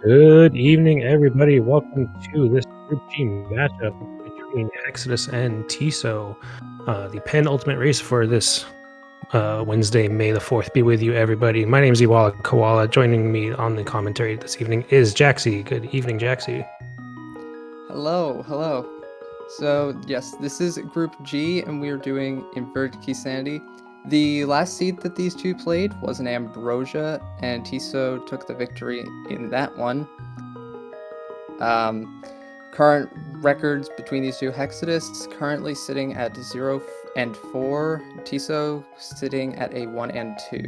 Good evening, everybody. Welcome to this Group G matchup between Exodus and Tiso. The penultimate race for this Wednesday, May the 4th. Be with you, everybody. My name is Iwala Koala. Joining me on the commentary this evening is Jaxie. Good evening, Jaxie. Hello. So, yes, this is Group G, and we are doing Inverted Key Sanity. The last seed that these two played was an Ambrosia, and Tiso took the victory in that one. Current records between these two, Hexodus currently sitting at 0 and 4, Tiso sitting at a 1 and 2.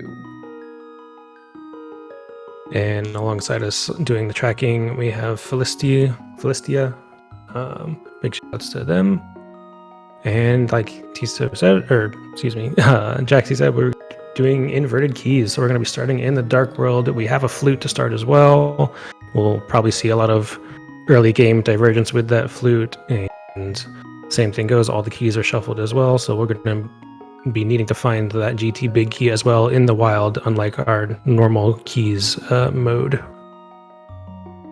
And alongside us doing the tracking, we have Philistia. Big shouts to them. And like Tiso said, or excuse me, Jaxie said, we're doing inverted keys. So we're going to be starting in the dark world. We have a flute to start as well. We'll probably see a lot of early game divergence with that flute. And same thing goes, all the keys are shuffled as well. So we're going to be needing to find that GT big key as well in the wild, unlike our normal keys mode.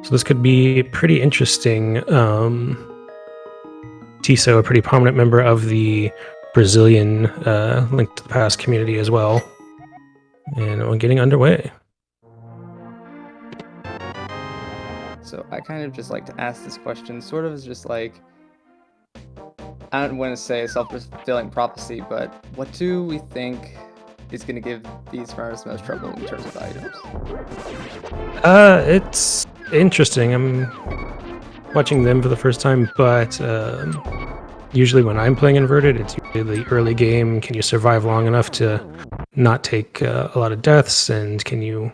So this could be pretty interesting. Tiso, a pretty prominent member of the Brazilian Link to the Past community as well. And we're getting underway. So I kind of just like to ask this question, sort of as just like, I don't want to say a self-fulfilling prophecy, but what do we think is going to give these runners the most trouble in terms of items? It's interesting. I'm watching them for the first time, but usually when I'm playing inverted, it's usually the early game. Can you survive long enough to not take a lot of deaths, and can you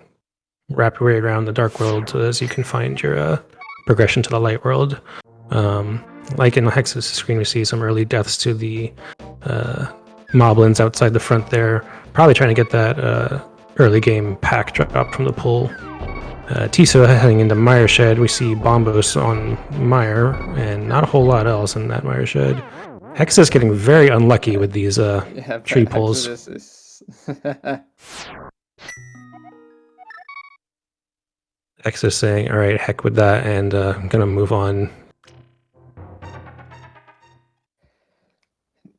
wrap your way around the dark world as you can find your progression to the light world? Like in the Hexus screen, we see some early deaths to the moblins outside the front there, probably trying to get that early game pack drop from the pool. Tiso heading into Mire Shed, we see Bombos on Mire, and not a whole lot else in that Mire Shed. Hex is getting very unlucky with these tree pulls. Hex is saying, alright, heck with that, and I'm gonna move on.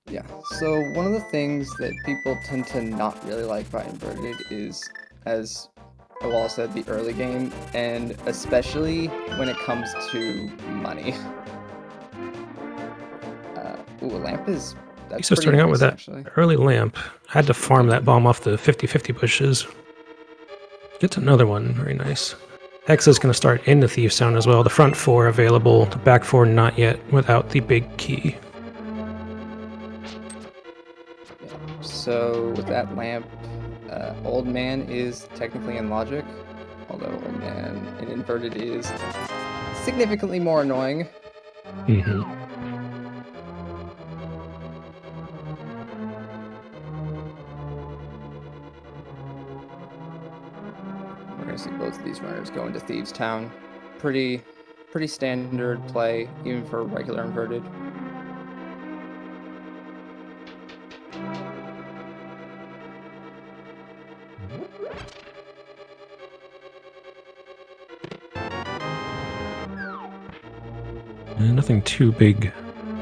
Yeah, so one of the things that people tend to not really like about Inverted is, as Wall said, the early game, and especially when it comes to money. Ooh, a lamp is... He's starting out with that actually. Early lamp. Had to farm that bomb off the 50-50 bushes. Gets another one, very nice. Hex is going to start in the Thief's Town as well. The front four available, the back four not yet without the big key. Yeah, so with that lamp, Old Man is technically in logic, although Old Man in Inverted is significantly more annoying. Mm-hmm. We're going to see both of these runners go into Thieves' Town. Pretty standard play, even for regular Inverted. Nothing too big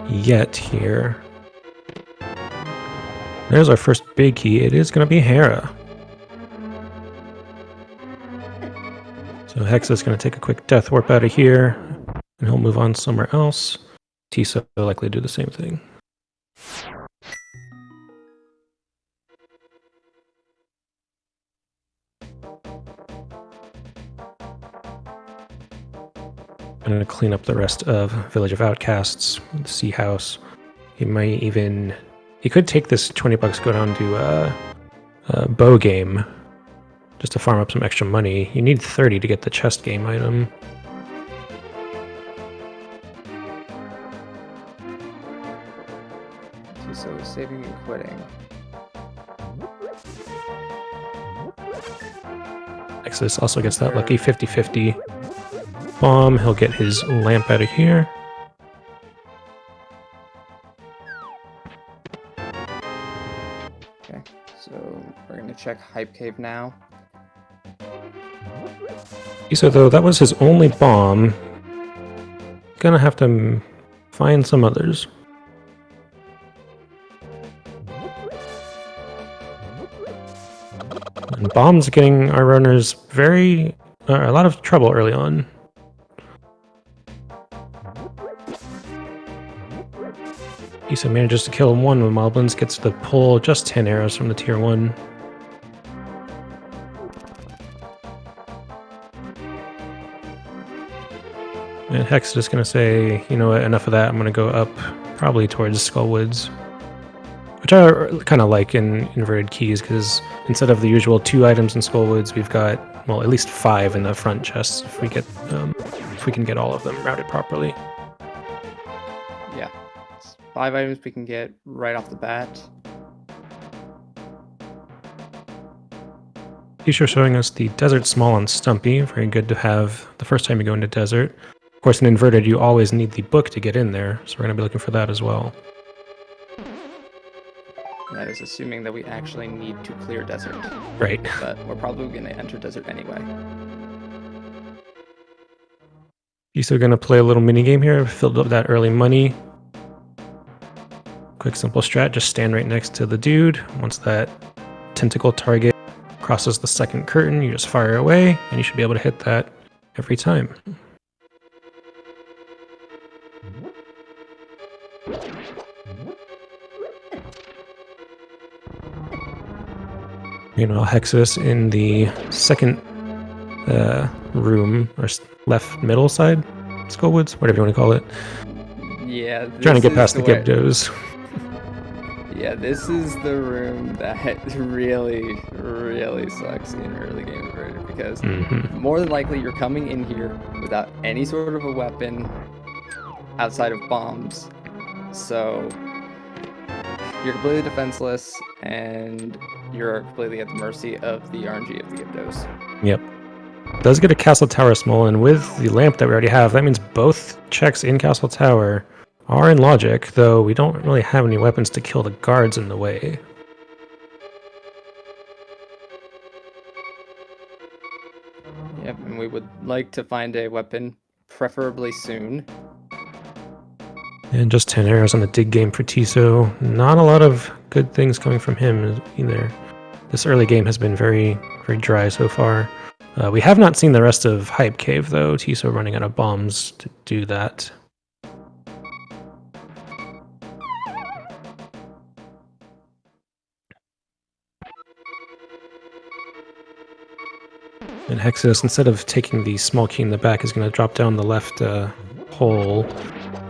yet here. There's our first big key. It is going to be Hera. So Hex is going to take a quick death warp out of here, and he'll move on somewhere else. Tiso will likely do the same thing. I'm going to clean up the rest of Village of Outcasts, the Sea House. He might even... He could take this 20 bucks, go down to a bow game, just to farm up some extra money. You need 30 to get the chest game item. So saving and quitting. Exodus also gets that lucky 50-50 bomb. He'll get his lamp out of here. Okay, so we're going to check Hype Cave now. So though that was his only bomb, gonna have to find some others. And bombs getting our runners a lot of trouble early on. Isa manages to kill one with Moblins, gets to pull just 10 arrows from the tier 1. And Hex is just going to say, you know what, enough of that, I'm going to go up probably towards Skullwoods. Which I kind of like in inverted keys, because instead of the usual 2 items in Skullwoods, we've got, well, at least 5 in the front chests if we can get all of them routed properly. Yeah, 5 items we can get right off the bat. He's showing us the Desert Small on Stumpy, very good to have the first time you go into Desert. Of course, in Inverted, you always need the book to get in there, so we're going to be looking for that as well. That is assuming that we actually need to clear Desert. Right. But we're probably going to enter Desert anyway. He's still going to play a little mini game here, filled up that early money. Quick, simple strat, just stand right next to the dude. Once that tentacle target crosses the second curtain, you just fire away, and you should be able to hit that every time. Meanwhile, Hexus in the second room, or left middle side, Skullwoods, whatever you want to call it. Yeah. Trying to get past the Gibdos. Yeah, this is the room that really, really sucks in early game Inverted, because more than likely you're coming in here without any sort of a weapon outside of bombs. So you're completely defenseless, and you're completely at the mercy of the RNG of the Gibdos. Yep. Does get a Castle Tower small, and with the lamp that we already have, that means both checks in Castle Tower are in logic, though we don't really have any weapons to kill the guards in the way. Yep, and we would like to find a weapon, preferably soon. And just 10 arrows on the dig game for Tiso. Not a lot of good things coming from him either. This early game has been very, very dry so far. We have not seen the rest of Hype Cave, though. Tiso running out of bombs to do that. And Hexus, instead of taking the small key in the back, is going to drop down the left hole.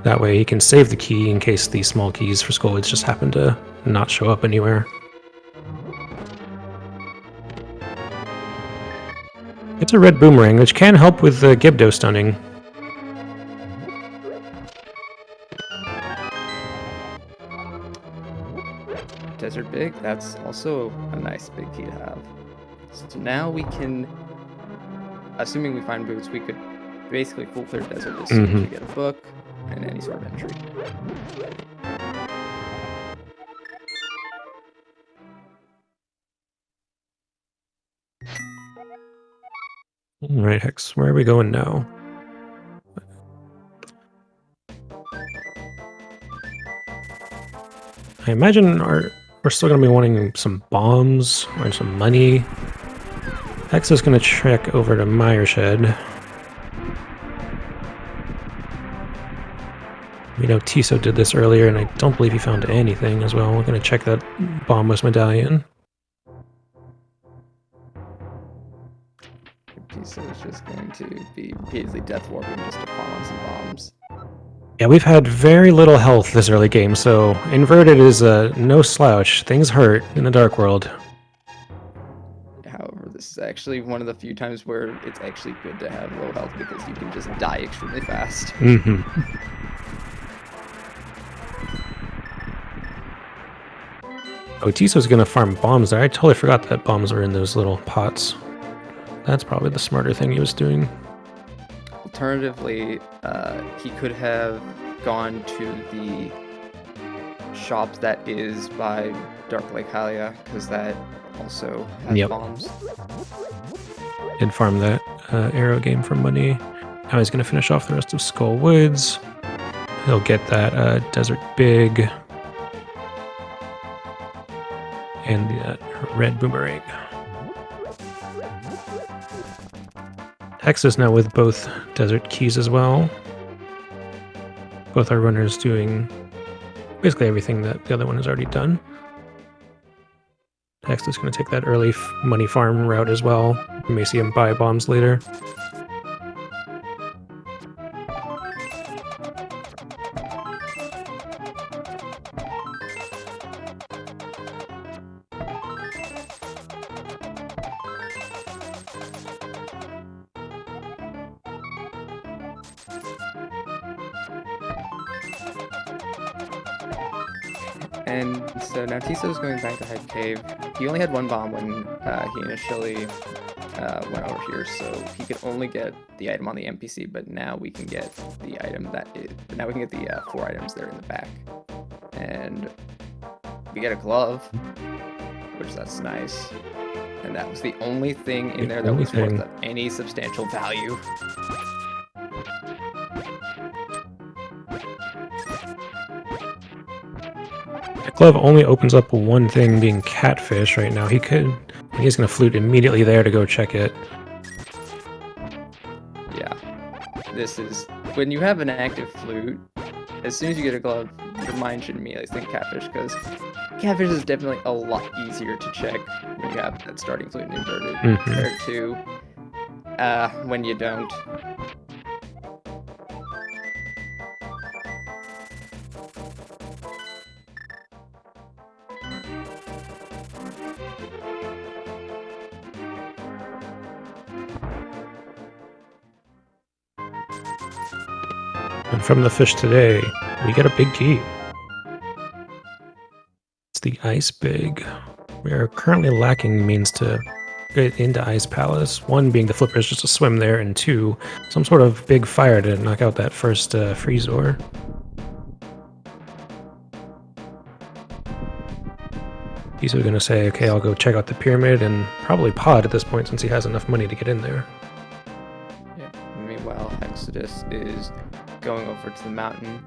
That way he can save the key in case the small keys for Skullwoods just happen to not show up anywhere. It's a red boomerang, which can help with the Gibdo stunning. Desert Big, that's also a nice big key to have. So now we can, assuming we find boots, we could basically full clear Desert as soon as we get a book and any sort of entry. Alright, Hex, where are we going now? I imagine we're still going to be wanting some bombs or some money. Hex is going to trek over to Myershed. We know Tiso did this earlier, and I don't believe he found anything as well. We're going to check that bombless medallion. Tiso is just going to be repeatedly death warping just to fall on some bombs. Yeah, we've had very little health this early game, so Inverted is no slouch. Things hurt in the Dark World. However, this is actually one of the few times where it's actually good to have low health, because you can just die extremely fast. Oh, Tiso's gonna farm bombs there. I totally forgot that bombs were in those little pots. That's probably the smarter thing he was doing. Alternatively, he could have gone to the shop that is by Dark Lake Halia, because that also has bombs. Did farm that. arrow game for money. Now he's going to finish off the rest of Skull Woods. He'll get that Desert Big and the red boomerang. Texas now with both Desert Keys as well. Both our runners doing basically everything that the other one has already done. Texas is going to take that early money farm route as well. You may see him buy bombs later. And so now Tiso's going back to Hype Cave. He only had one bomb when he initially went over here, so he could only get the item on the NPC, but now we can get the item now we can get the 4 items there in the back. And we get a glove, which that's nice. And that was the only thing in there that was worth any substantial value. Glove only opens up one thing, being catfish right now. He's going to flute immediately there to go check it. Yeah. This is... When you have an active flute, as soon as you get a glove, your mind should immediately think catfish, because catfish is definitely a lot easier to check when you have that starting flute inverted compared to when you don't. And from the fish today, we get a big key. It's the Ice Big. We are currently lacking means to get into Ice Palace. 1 being the flippers just to swim there, and 2, some sort of big fire to knock out that first freeze ore. He's going to say, okay, I'll go check out the pyramid and probably pod at this point since he has enough money to get in there. Yeah. Meanwhile, Exodus is going over to the mountain.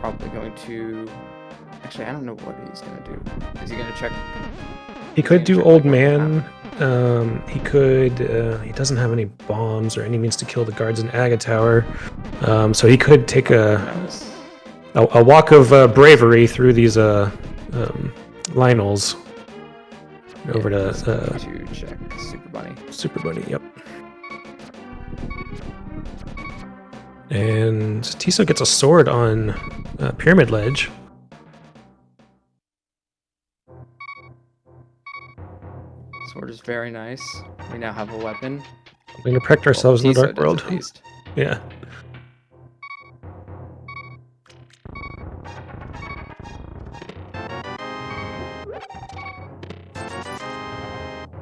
Probably going to... Actually, I don't know what he's going to do. Is he going to check... He could do Old Man. He could... he doesn't have any bombs or any means to kill the guards in Aga Tower. So he could take a walk of bravery through these Lionels over to check Super Bunny. Super Bunny, yep. And Tiso gets a sword on Pyramid Ledge. Sword is very nice. We now have a weapon. We're going to protect ourselves in the Dark World. Yeah.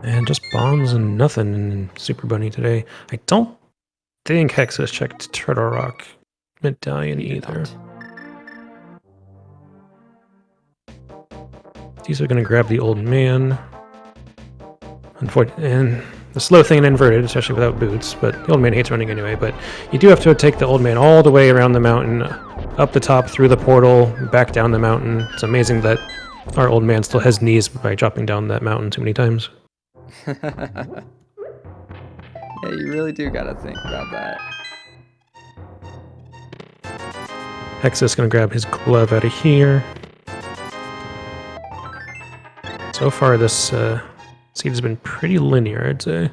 And just bombs and nothing in Super Bunny today. I don't think Hex has checked Turtle Rock Medallion either. These are going to grab the Old Man. Unfortunately, and the slow thing in inverted, especially without boots, but the Old Man hates running anyway. But you do have to take the Old Man all the way around the mountain, up the top, through the portal, back down the mountain. It's amazing that our Old Man still has knees by dropping down that mountain too many times. Yeah, you really do gotta think about that. Hexus gonna grab his glove out of here. So far, this seed has been pretty linear, I'd say.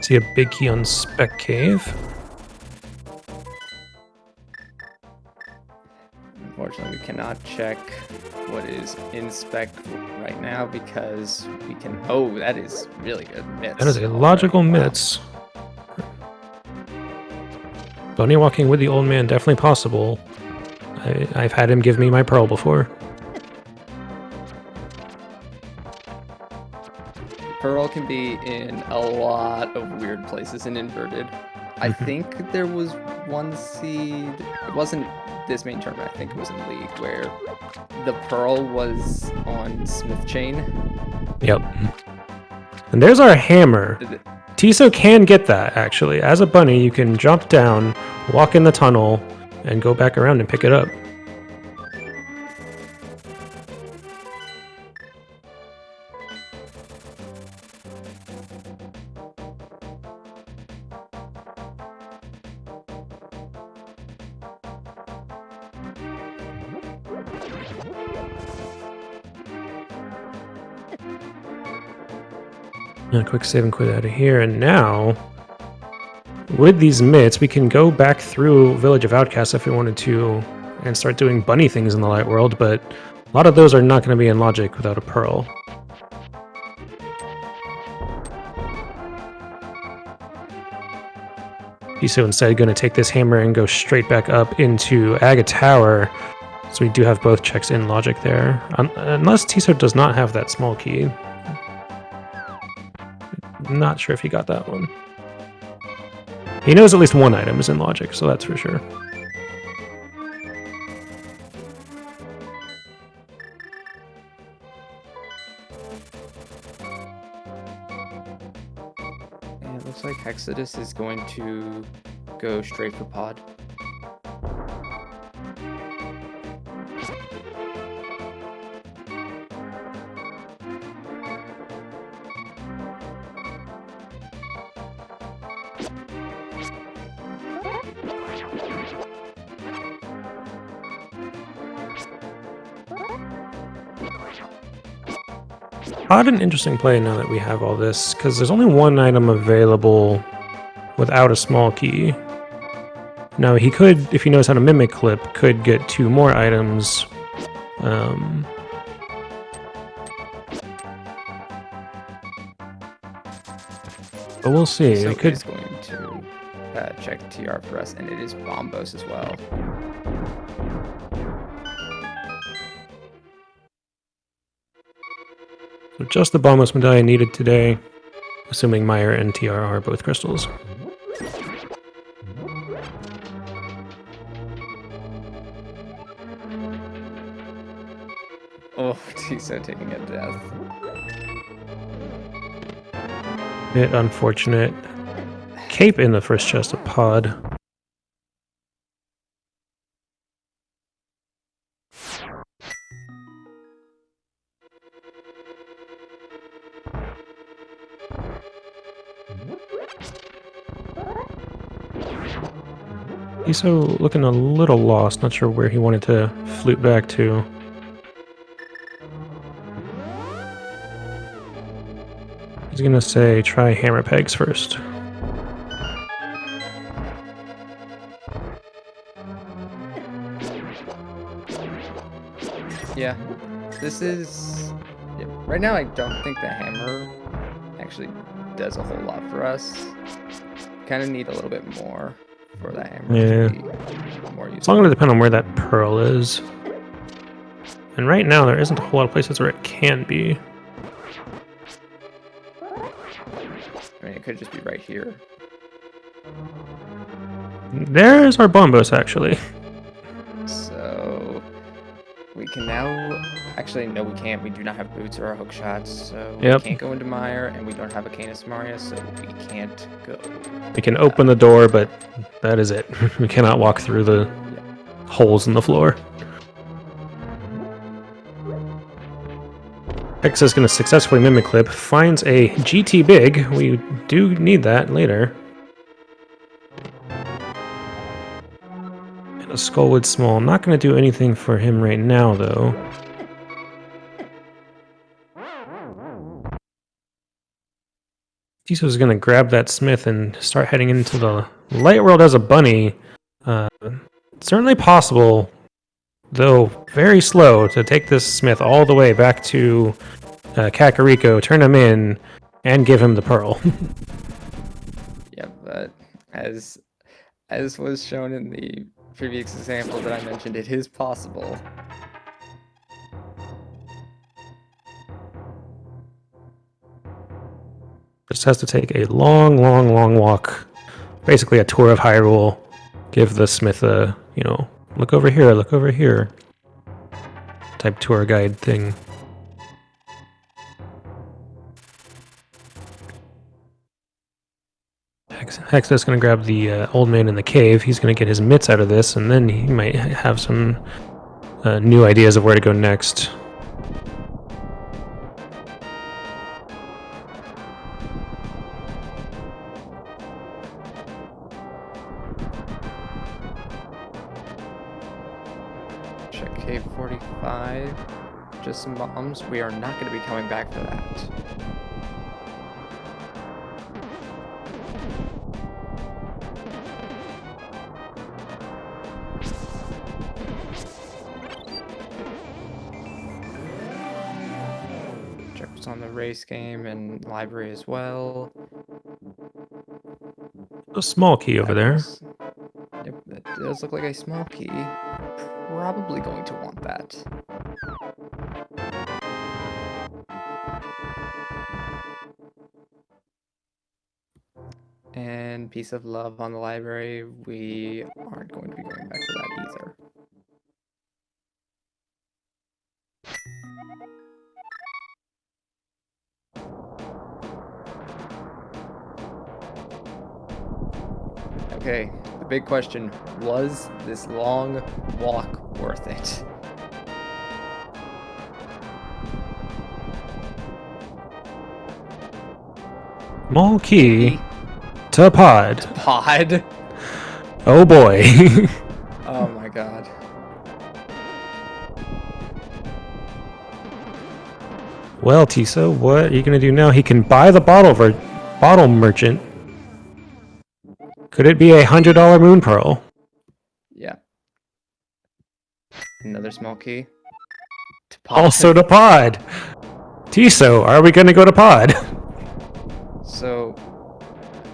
See a big key on Spec Cave. Unfortunately, we cannot check what is in Spec right now because we can... Oh, that is really good. Mitts. That is a logical mitts. Bunny walking with the Old Man, definitely possible. I've had him give me my pearl before. Pearl can be in a lot of weird places in inverted. I think there was one seed. It wasn't this main tournament, I think it was in League, where the Pearl was on Smith Chain. Yep. And there's our hammer. Tiso can get that, actually. As a bunny, you can jump down, walk in the tunnel, and go back around and pick it up. A quick save and quit out of here, and now with these mitts we can go back through Village of Outcasts if we wanted to and start doing bunny things in the light world, but a lot of those are not going to be in logic without a pearl. He's so instead going to take this hammer and go straight back up into Aga Tower, so we do have both checks in logic there, unless Tiso does not have that small key. Not sure if he got that one. He knows at least one item is in logic, so that's for sure. And it looks like h3xodis is going to go straight for pod. Odd and interesting play now that we have all this, because there's only one item available without a small key. Now he could, if he knows how to mimic clip, could get 2 more items. But we'll see. So It could. he's going to check TR for us, and it is Bombos as well. So just the Bombos medallion needed today, assuming Meyer and TR are both crystals. Oh, Tiso taking a death. Bit unfortunate. Cape in the first chest of pod. Tiso looking a little lost, not sure where he wanted to flute back to. He's gonna say try hammer pegs first. Yeah, this is... Yeah, right now I don't think the hammer actually does a whole lot for us. Kind of need a little bit more for that hammer Yeah. to be more useful. It's all gonna depend on where that pearl is. And right now there isn't a whole lot of places where it can be. I mean, it could just be right here. There's our Bombos, actually. So we can now... Actually, no, we can't. We do not have boots or hook shots, so Yep. we can't go into Meyer, and we don't have a Canis Maria, so we can't go. We can open the door, but that is it. We cannot walk through the holes in the floor. X is going to successfully mimic clip, finds a GT big. We do need that later. And a Skullwood small. Not going to do anything for him right now, though. Tiso's going to grab that smith and start heading into the light world as a bunny. Certainly possible, though very slow, to take this smith all the way back to Kakariko, turn him in, and give him the pearl. Yeah, but as was shown in the previous example that I mentioned, it is possible. Just has to take a long, long, long walk. Basically a tour of Hyrule. Give the smith a, Look over here, look over here. Type tour guide thing. Hexa's gonna grab the old man in the cave. He's gonna get his mitts out of this, and then he might have some new ideas of where to go next. Check cave 45. Just some bombs. We are not going to be coming back for that. Check what's on the race game and library as well. A small key over there. Yep, that does look like a small key. Probably going to want that. And piece of love on the library. We aren't going to be going back for that either. Okay, the big question, was this long walk worth it? Small key to pod. Pod? Oh boy. Oh my god. Well, Tiso, what are you gonna do now? He can buy the bottle merchant. Could it be $100 moon pearl? Yeah. Another small key. To pod. Also to pod. Tiso, are we gonna go to pod? So,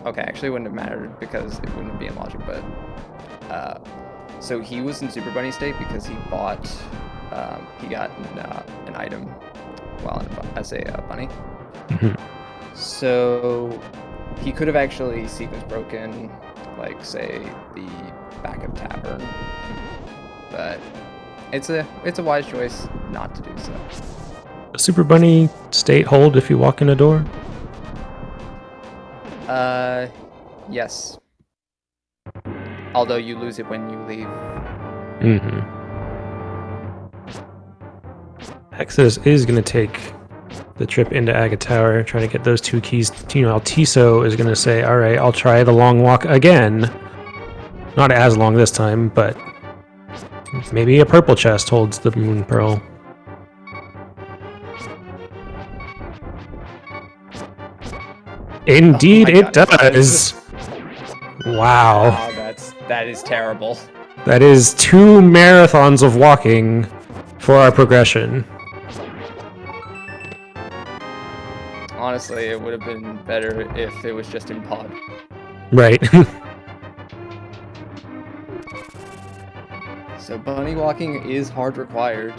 okay, actually it wouldn't have mattered because it wouldn't be in logic, but, so he was in Super Bunny state because he bought, he got an item while as a bunny. So, he could have actually sequence broken, like, say, the backup tavern, but it's a wise choice not to do so. A Super Bunny state hold if you walk in a door? Yes. Although you lose it when you leave. Hexus is going to take the trip into Agate Tower, trying to get those 2 keys. Tiso is going to say, alright, I'll try the long walk again. Not as long this time, but maybe a purple chest holds the moon pearl. Indeed, it does. Wow. Wow, that is terrible. That is 2 marathons of walking for our progression. Honestly, it would have been better if it was just in pod. Right. So bunny walking is hard required.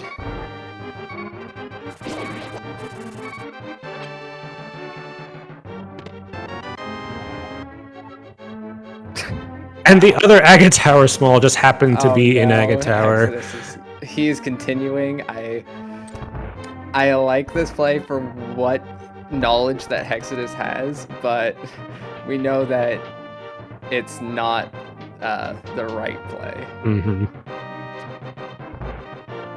And the other Agate Tower small just happened to be in Agate Tower. He is continuing. I like this play for what knowledge that Hexodus has, but we know that it's not the right play.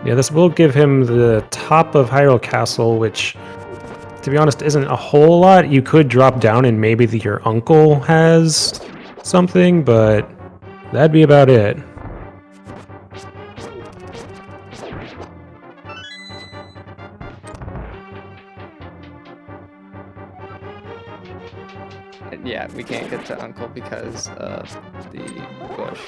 Yeah, this will give him the top of Hyrule Castle, which, to be honest, isn't a whole lot. You could drop down and maybe your uncle has something, but that'd be about it. Yeah, we can't get to Uncle because of the bush.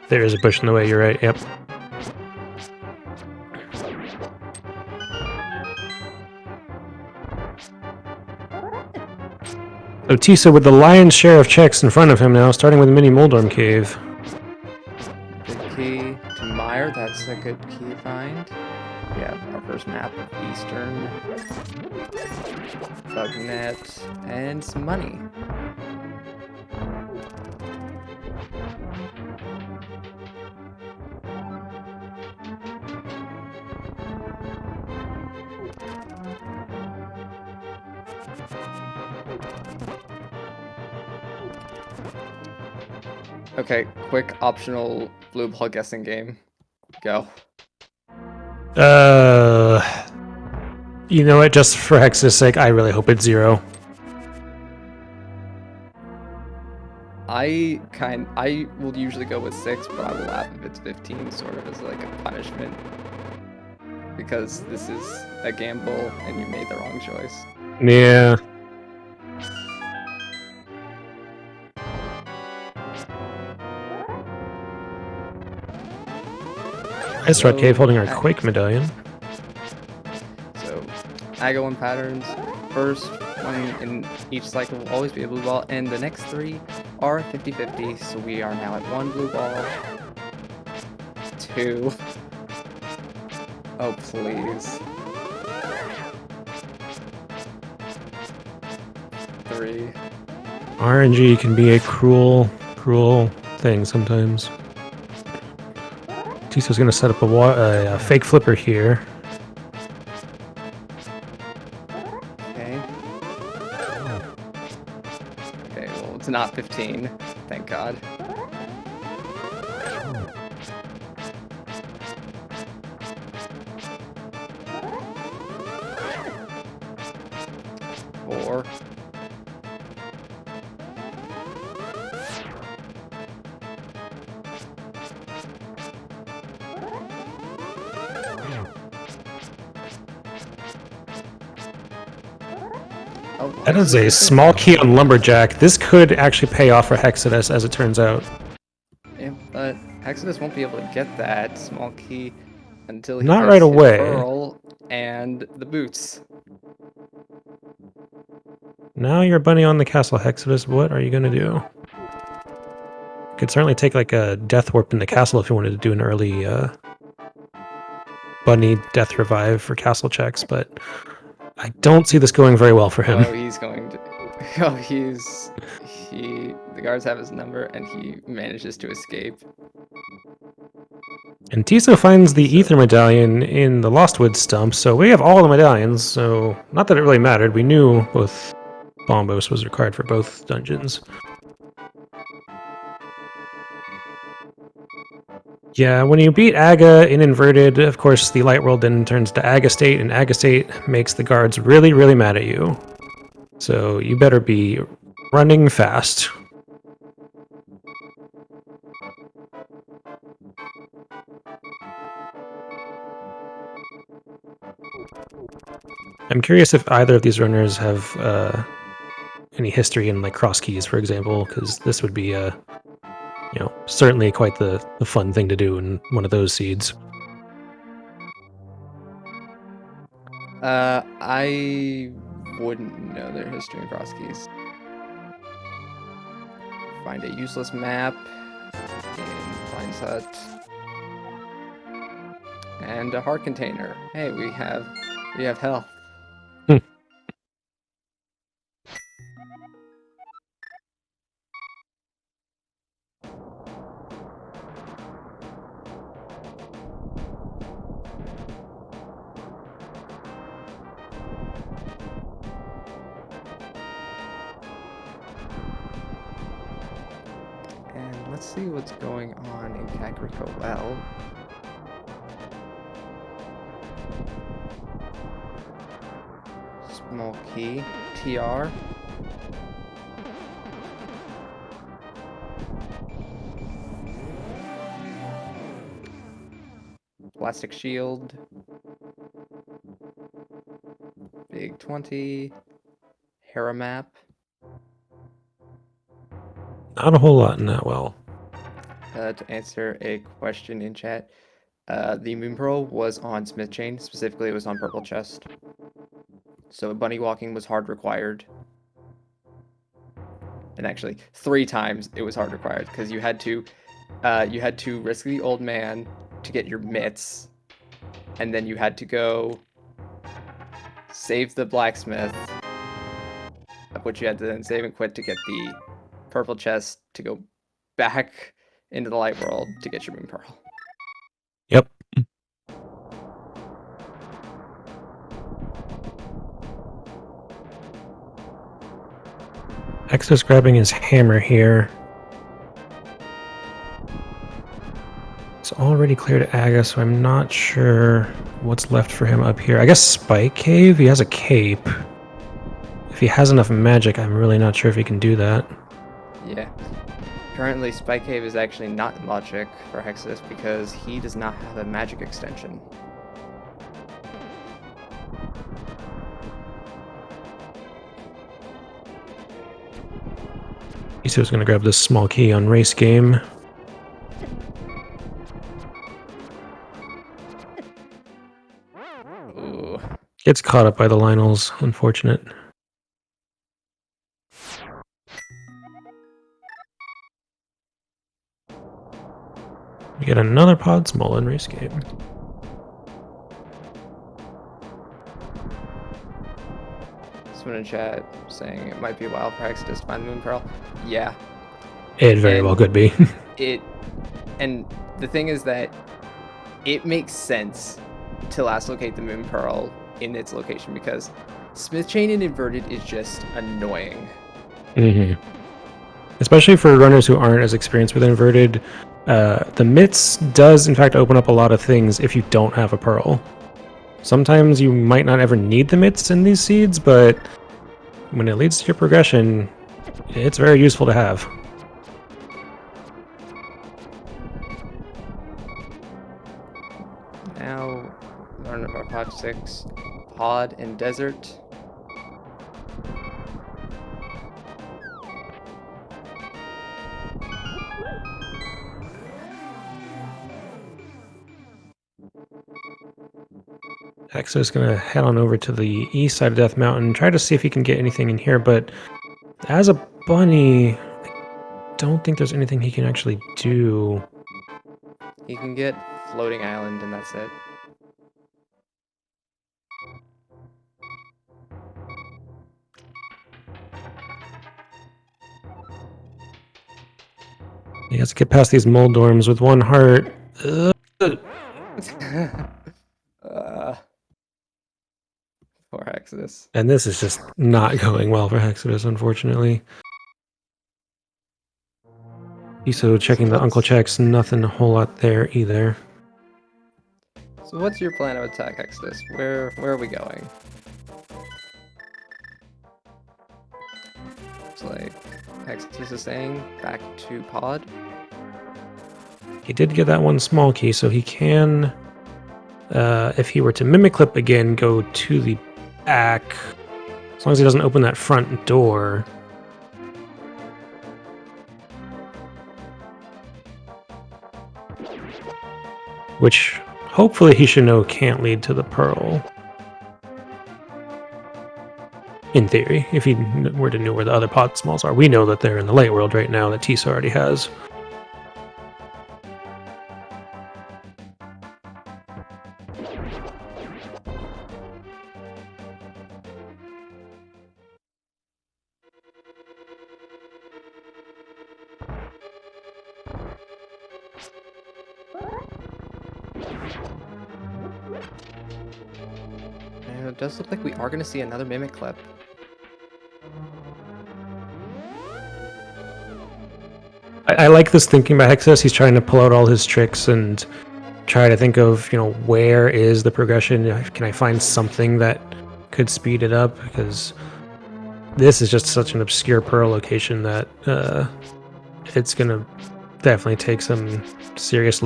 There is a bush in the way, you're right, yep. Otisa with the lion's share of checks in front of him now, starting with Mini Moldorm Cave. Big key to Meyer, that's a good key find. We have our first map of Eastern, Bugnet, and some money. Okay, quick optional blue ball guessing game. Go. You know what? Just for Hex's sake, I really hope it's 0. I will usually go with 6, but I will laugh if it's 15, sort of as like a punishment. Because this is a gamble and you made the wrong choice. Yeah. Nice start, Cave, holding our Quake medallion. So, Aga 1 patterns. First one in each cycle will always be a blue ball, and the next 3 are 50-50, so we are now at 1 blue ball. 2. Oh, please. 3. RNG can be a cruel, cruel thing sometimes. Tiso's going to set up a fake flipper here. Okay. Okay, well, it's not 15. Thank God. Four. Oh, That is a small key on Lumberjack. This could actually pay off for Hexodus, as it turns out. Yeah, but Hexodus won't be able to get that small key until he Not gets right his away. Pearl and the boots. Now you're bunny on the castle, Hexodus. What are you going to do? You could certainly take like a death warp in the castle if you wanted to do an early bunny death revive for castle checks, but I don't see this going very well for him. Oh, he's going to. Oh, the guards have his number, and he manages to escape. And Tiso finds the Ether Medallion in the Lostwood stump, so we have all the medallions, so not that it really mattered. We knew both Bombos was required for both dungeons. Yeah, when you beat Aga in Inverted, of course, the Light World then turns to Aga State, and Aga State makes the guards really, really mad at you. So you better be running fast. I'm curious if either of these runners have any history in like cross keys, for example, because this would be certainly quite the fun thing to do in one of those seeds. I wouldn't know their history in cross keys. Find a useless map in Klein's Hut. And a heart container. Hey, we have health. And let's see what's going on in Kakariko Well. Small key, TR. Plastic shield. Big 20. Hera map. Not a whole lot in that well. To answer a question in chat, the Moon Pearl was on Smith Chain. Specifically, it was on Purple Chest. So bunny walking was hard required. And actually, 3 times it was hard required because you had to risk the old man to get your mitts, and then you had to go save the blacksmith, which you had to then save and quit to get the purple chest to go back into the light world to get your Moon Pearl. Yep. Exo's grabbing his hammer here. already cleared Aga, so I'm not sure what's left for him up here. I guess Spike Cave? He has a cape. If he has enough magic, I'm really not sure if he can do that. Yeah. Currently, Spike Cave is actually not in logic for Hexus because he does not have a magic extension. Tiso's going to grab this small key on race game. Ooh. Gets caught up by the Lionels. Unfortunate. We get another pod small in race game. Someone in chat saying it might be a while for Hexus to find the Moon Pearl. Yeah. It very well could be. And the thing is that it makes sense to last locate the Moon Pearl in its location because Smith Chain and Inverted is just annoying. Mm-hmm. Especially for runners who aren't as experienced with Inverted, the Mitts does in fact open up a lot of things if you don't have a Pearl. Sometimes you might not ever need the Mitts in these seeds, but when it leads to your progression, it's very useful to have. Now, learn about 5-6 Pod and Desert. Hexo's going to head on over to the east side of Death Mountain, try to see if he can get anything in here, but as a bunny, I don't think there's anything he can actually do. He can get Floating Island and that's it. He has to get past these Moldorms with one heart. Poor Hexus. And this is just not going well for Hexodus, unfortunately. Tiso checking the Uncle Checks, nothing a whole lot there either. So what's your plan of attack, Hexus? Where are we going? It's like Hexus is saying back to Pod. He did get that one small key, so he can, if he were to Mimic Clip again, go to the back. As long as he doesn't open that front door. Which, hopefully he should know can't lead to the Pearl. In theory, if he were to know where the other pod smalls are. We know that they're in the late world right now, that Tiso already has. And it does look like we are going to see another Mimic Clip. I like this thinking by Hexus. He's trying to pull out all his tricks and try to think of, where is the progression? Can I find something that could speed it up? Because this is just such an obscure Pearl location that it's going to definitely take some serious,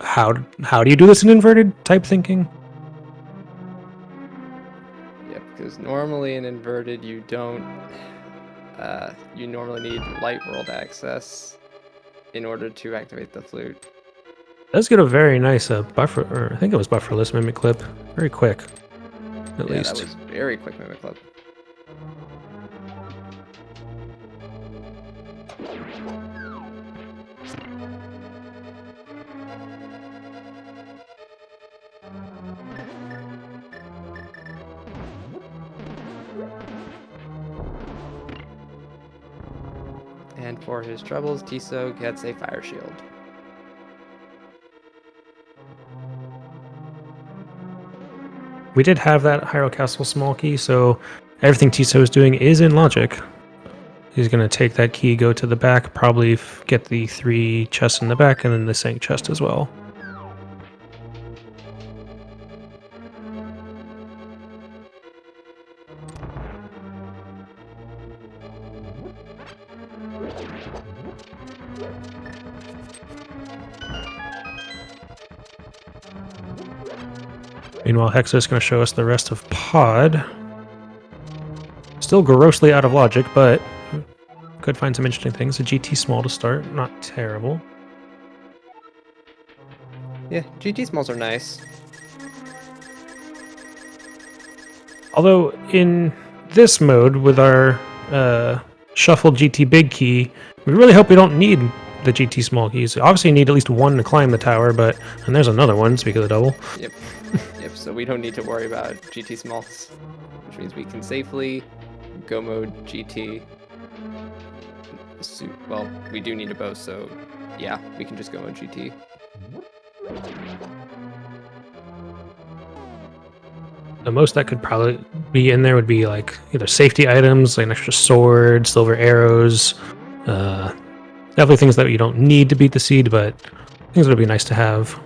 how do you do this in Inverted type thinking? Yep, because normally in Inverted you don't, you normally need Light World access in order to activate the flute. Does get a very nice buffer, or I think it was bufferless Mimic Clip. Very quick, at least. That was very quick Mimic Clip. And for his troubles, Tiso gets a Fire Shield. We did have that Hyrule Castle small key, so everything Tiso is doing is in logic. He's going to take that key, go to the back, probably get the 3 chests in the back, and then the Sank chest as well. Meanwhile, Hexa is going to show us the rest of Pod. Still grossly out of logic, but could find some interesting things. A GT small to start, not terrible. Yeah, GT smalls are nice. Although in this mode with our shuffled GT big key, we really hope we don't need the GT small keys. Obviously, you need at least one to climb the tower, and there's another one. Speak of the double. Yep. Yep. So we don't need to worry about GT smalls, which means we can safely go mode GT. Well, we do need a bow, so yeah, we can just go mode GT. The most that could probably be in there would be like either safety items, like an extra sword, silver arrows, definitely things that you don't need to beat the seed, but things that would be nice to have.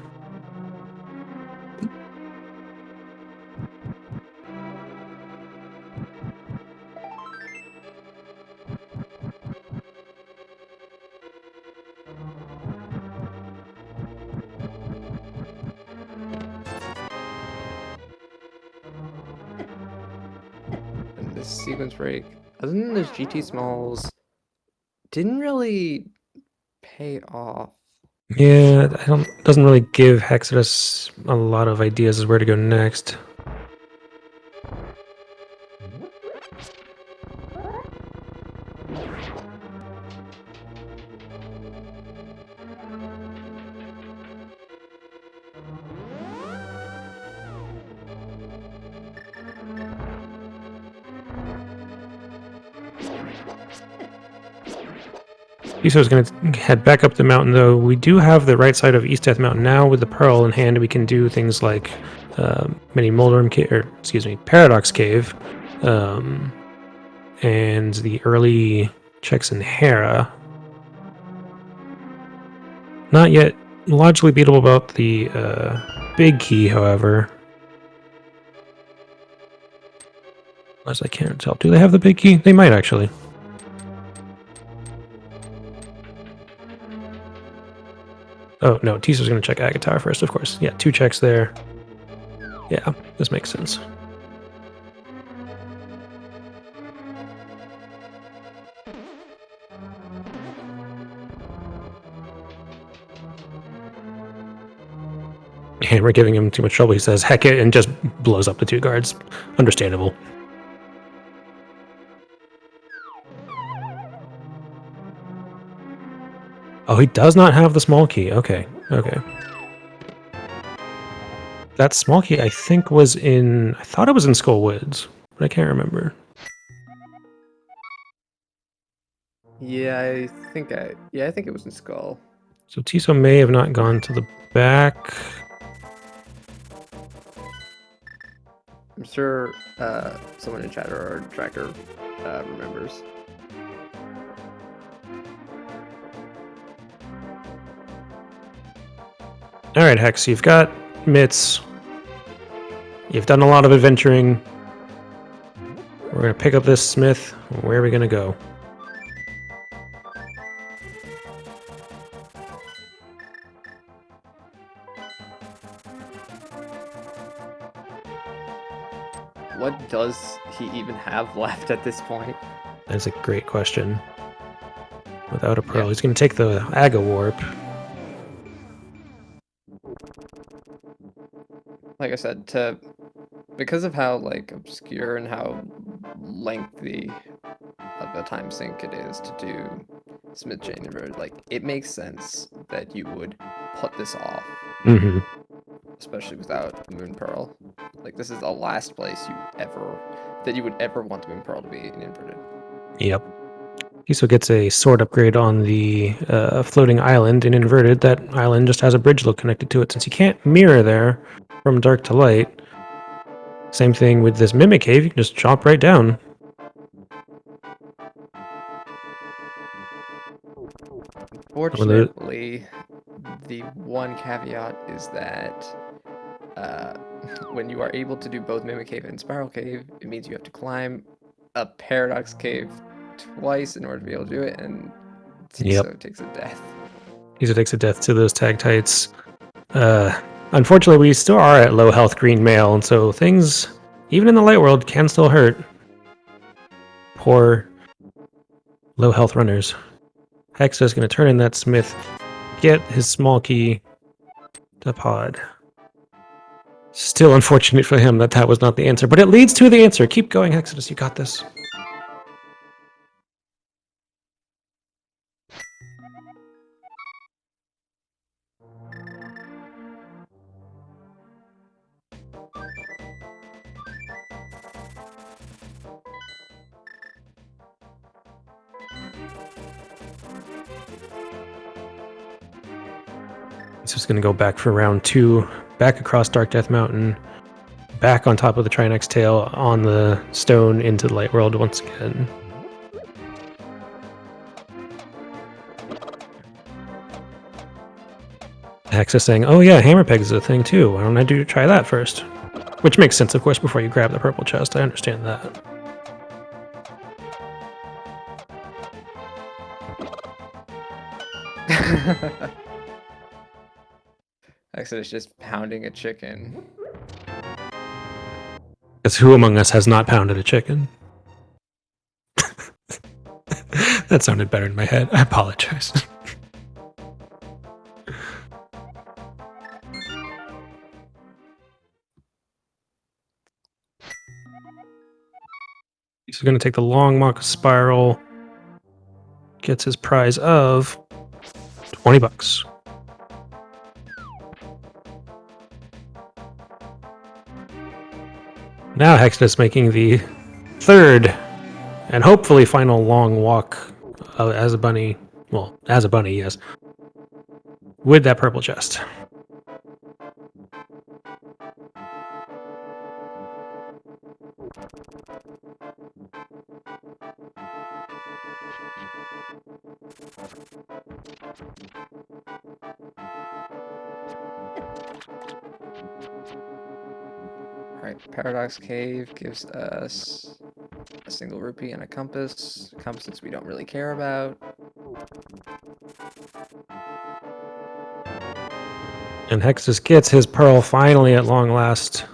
And this sequence break, other than those GT smalls, didn't really pay off. Yeah, doesn't really give Hexodus a lot of ideas as where to go next. Tiso's going to head back up the mountain, though. We do have the right side of East Death Mountain now. With the Pearl in hand, we can do things like Mini Moldorm Cave, or excuse me, Paradox Cave, and the early checks in Hera. Not yet logically beatable about the big key, however. Unless I can't tell. Do they have the big key? They might, actually. Oh, no, Tiso's going to check Agatar first, of course. Yeah, 2 checks there. Yeah, this makes sense. And we're giving him too much trouble. He says, heck it, and just blows up the 2 guards. Understandable. Oh, he does not have the small key. Okay, okay. That small key, I think, was in... I thought it was in Skull Woods, but I can't remember. Yeah, I think it was in Skull. So Tiso may have not gone to the back. I'm sure someone in chat or tracker remembers. All right, Hex, you've got mitts. You've done a lot of adventuring. We're going to pick up this smith. Where are we going to go? What does he even have left at this point? That's a great question. Without a pearl, he's going to take the Aga Warp. Like I said, because of how like obscure and how lengthy of a time sink it is to do Smith Chain Inverted, like it makes sense that you would put this off. Mm-hmm. Especially without Moon Pearl. Like this is the last place you would ever want the Moon Pearl to be in Inverted. Yep. Tiso gets a sword upgrade on the floating island in Inverted. That island just has a bridge look connected to it, since you can't mirror there from dark to light. Same thing with this Mimic Cave, you can just chop right down. Unfortunately, the one caveat is that when you are able to do both Mimic Cave and Spiral Cave, it means you have to climb a Paradox Cave twice in order to be able to do it, and Tiso takes a death. Tiso takes a death to those tag tights. Unfortunately, we still are at low health green male, and so things, even in the light world, can still hurt. Poor low health runners. Hexa going to turn in that smith, get his small key to pod. Still unfortunate for him that that was not the answer, but it leads to the answer. Keep going, Hexodus. You got this. He's just going to go back for round 2, back across Dark Death Mountain, back on top of the Trinex tail on the stone into the light world once again. Hexa saying, oh yeah, hammer pegs is a thing too. Why don't I try that first? Which makes sense, of course, before you grab the purple chest. I understand that. Exodus just pounding a chicken. Because who among us has not pounded a chicken? That sounded better in my head. I apologize. He's going to take the long mock spiral. Gets his prize of $20. Now Hexodus making the third and hopefully final long walk as a bunny. Well, as a bunny, yes. With that purple chest. Alright, Paradox Cave gives us a single rupee and a compass. Compasses we don't really care about. And Hexus gets his pearl finally at long last.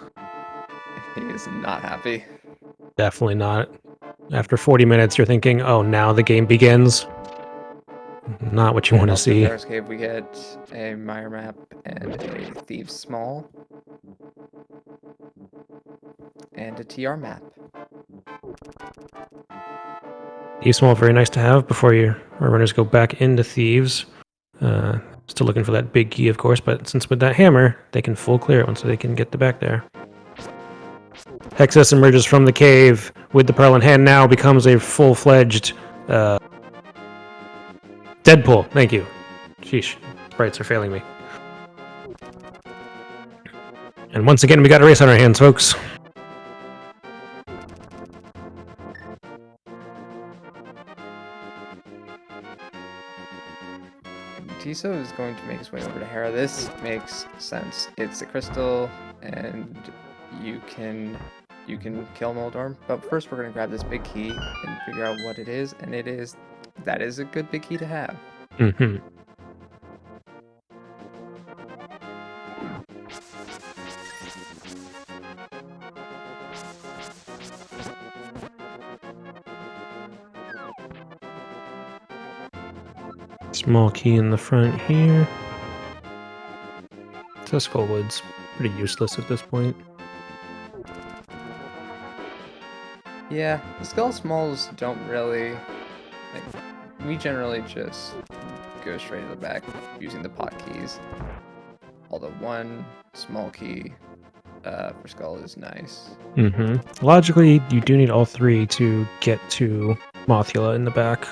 He is not happy. Definitely not. After 40 minutes, you're thinking, oh, now the game begins. Not what you want to see. Paradox Cave, we get a Mire map and a Thieves Small. And a TR map. Thieves Small, very nice to have before our runners go back into Thieves. Still looking for that big key, of course, but since with that hammer, they can full clear it once they can get the back there. Hexus emerges from the cave with the pearl in hand, now becomes a full-fledged Deadpool. Thank you. Sheesh, sprites are failing me. And once again, we got a race on our hands, folks. Tiso is going to make his way over to Hera. This makes sense. It's a crystal, and you can kill Moldorm. But first, we're going to grab this big key and figure out what it is. And that is a good big key to have. Mm-hmm. Small key in the front here. Skull Wood's pretty useless at this point. Yeah, the Skull Smalls don't really... we generally just go straight to the back using the pot keys. Although one small key for Skull is nice. Mm-hmm. Logically, you do need all 3 to get to Mothula in the back.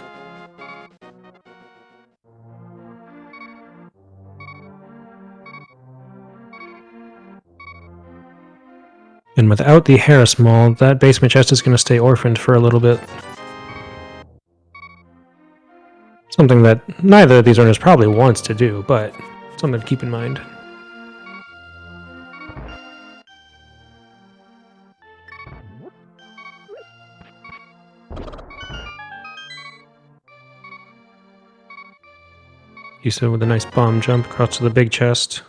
And without the Hera Small, that basement chest is going to stay orphaned for a little bit. Something that neither of these runners probably wants to do, but something to keep in mind. Yusa with a nice bomb jump across to the big chest.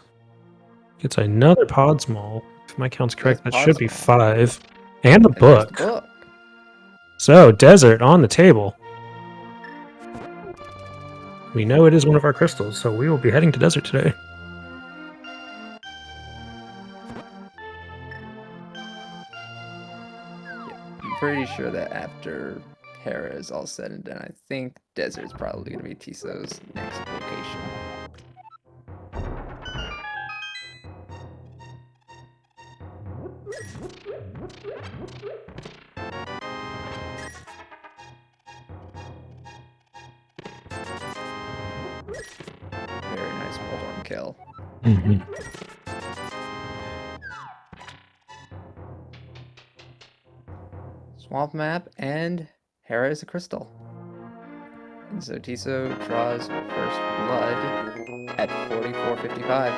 Gets another pod small. If my count's correct, that Pod should be small. 5. And the And there's book. the book. So, desert on the table. We know it is one of our crystals, so we will be heading to desert today. I'm pretty sure that after Hera is all said and done, I think desert's probably going to be Tiso's next location. Very nice well-done kill. Swamp map, and Hera is a crystal. And so Tiso draws first blood at 44:55.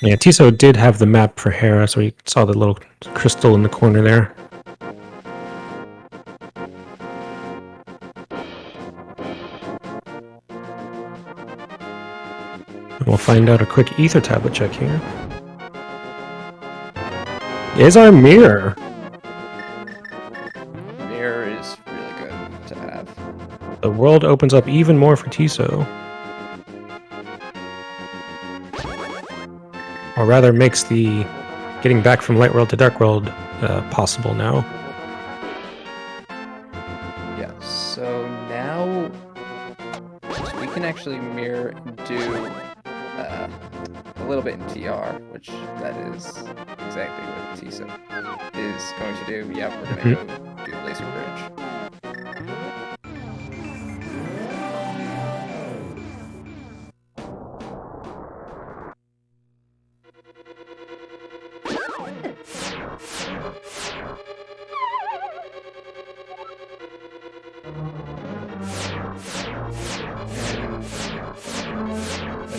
Yeah, Tiso did have the map for Hera, so he saw the little crystal in the corner there. And we'll find out a quick ether tablet check here. Is our mirror. Mirror is really good to have. The world opens up even more for Tiso. Or rather, makes the getting back from Light World to Dark World possible now. Yeah, so now we can actually mirror and do a little bit in TR, which that is exactly what Tiso is going to do. Yeah, we're going to go do Laser Bridge.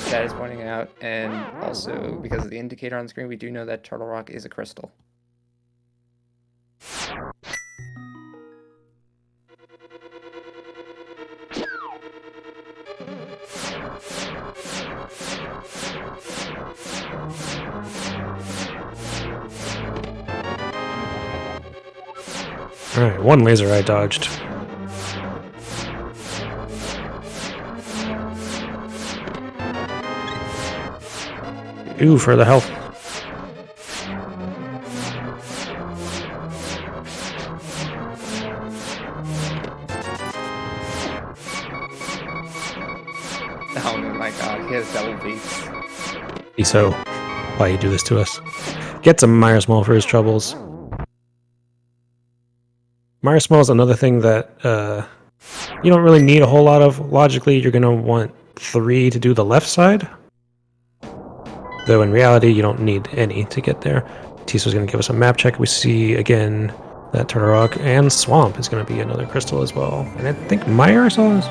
Chat is pointing out, and also because of the indicator on the screen, we do know that Turtle Rock is a crystal. Alright, one laser I dodged. Ooh, for the health. Oh my god, he has double beats. So, why you do this to us? Get some Myers Small for his troubles. Myers Small is another thing that you don't really need a whole lot of. Logically, you're going to want 3 to do the left side. Though in reality, you don't need any to get there. Tiso's going to give us a map check. We see, again, that Turtle Rock and Swamp is going to be another crystal as well. And I think Meyer saw this.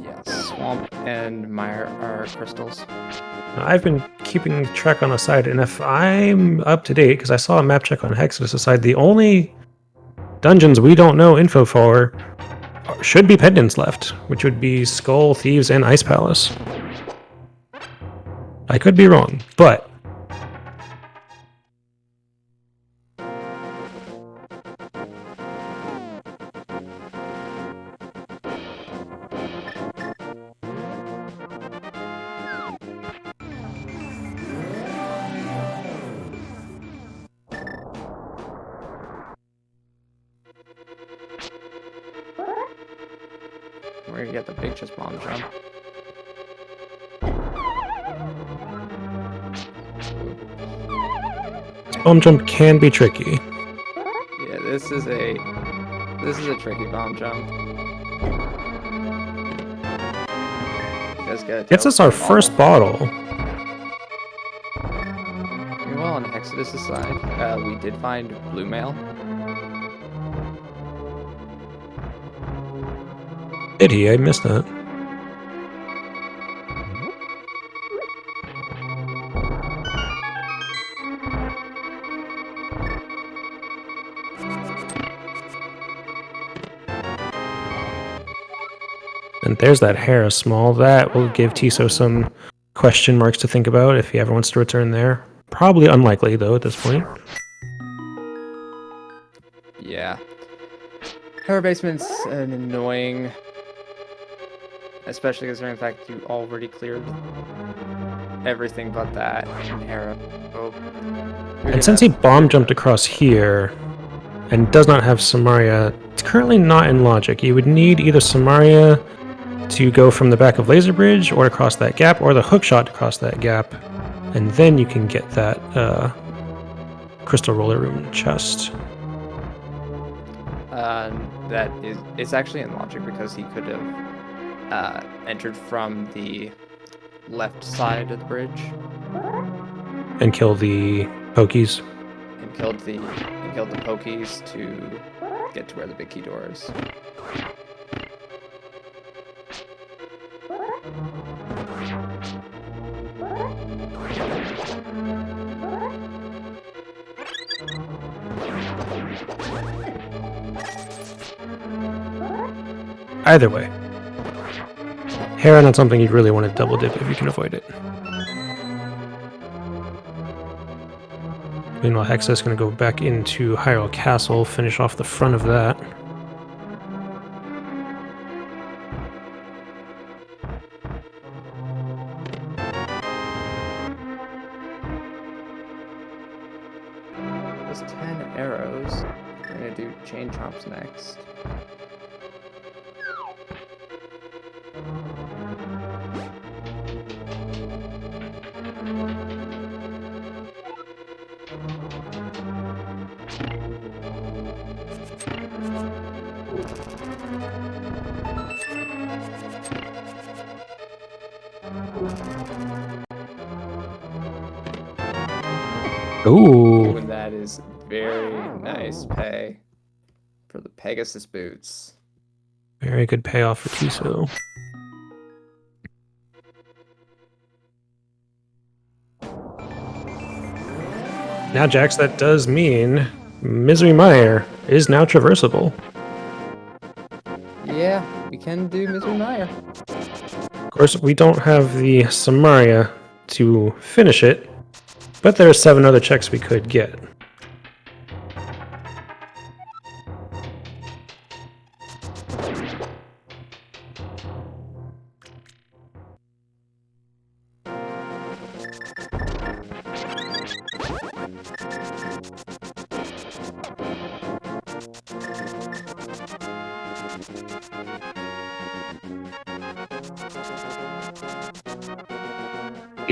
Yes, Swamp and Meyer are crystals. Now, I've been keeping track on the side, and if I'm up to date, because I saw a map check on h3xodis side, the only dungeons we don't know info for should be pendants left, which would be Skull, Thieves, and Ice Palace. I could be wrong, but Where you get the big just bomb jump. bomb jump can be tricky. Yeah, this is a tricky bomb jump. Just gotta Gets us our first bottle. Meanwhile, on h3xodis' side, we did find blue mail. Did he? I missed that. And there's that Hera small. That will give Tiso some question marks to think about if he ever wants to return there. Probably unlikely, though, at this point. Yeah. Hera basement's an annoying, especially considering the fact you already cleared everything but that in Hera. Oh, And since he bomb jumped across here and does not have Samaria, it's currently not in logic. You would need either Samaria to go from the back of Laser Bridge or to cross that gap, or the hookshot to cross that gap, and then you can get that Crystal Roller Room chest. It's actually in logic because he could have entered from the left side of the bridge And kill the Pokies. and killed the Pokies to get to where the big key door is. Either way. Hera, not something you'd really want to double dip if you can avoid it. Meanwhile, Hexa is going to go back into Hyrule Castle, finish off the front of that. There's 10 arrows. We're gonna do chain chomps next. Ooh. And that is very nice pay for the Pegasus boots. Very good payoff for Tiso. Now, Jax, that does mean Misery Mire is now traversable. Yeah, we can do Misery Mire. Of course, we don't have the Samaria to finish it, but there are 7 other checks we could get.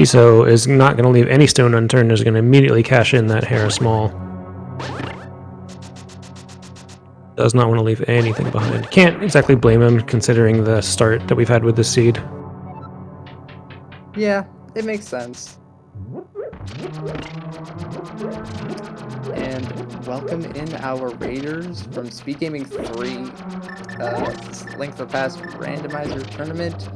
Tiso is not going to leave any stone unturned. Is going to immediately cash in that Hera small. Does not want to leave anything behind. Can't exactly blame him considering the start that we've had with this seed. Yeah, it makes sense. And welcome in our Raiders from SpeedGaming 3. Length of Pass Randomizer Tournament.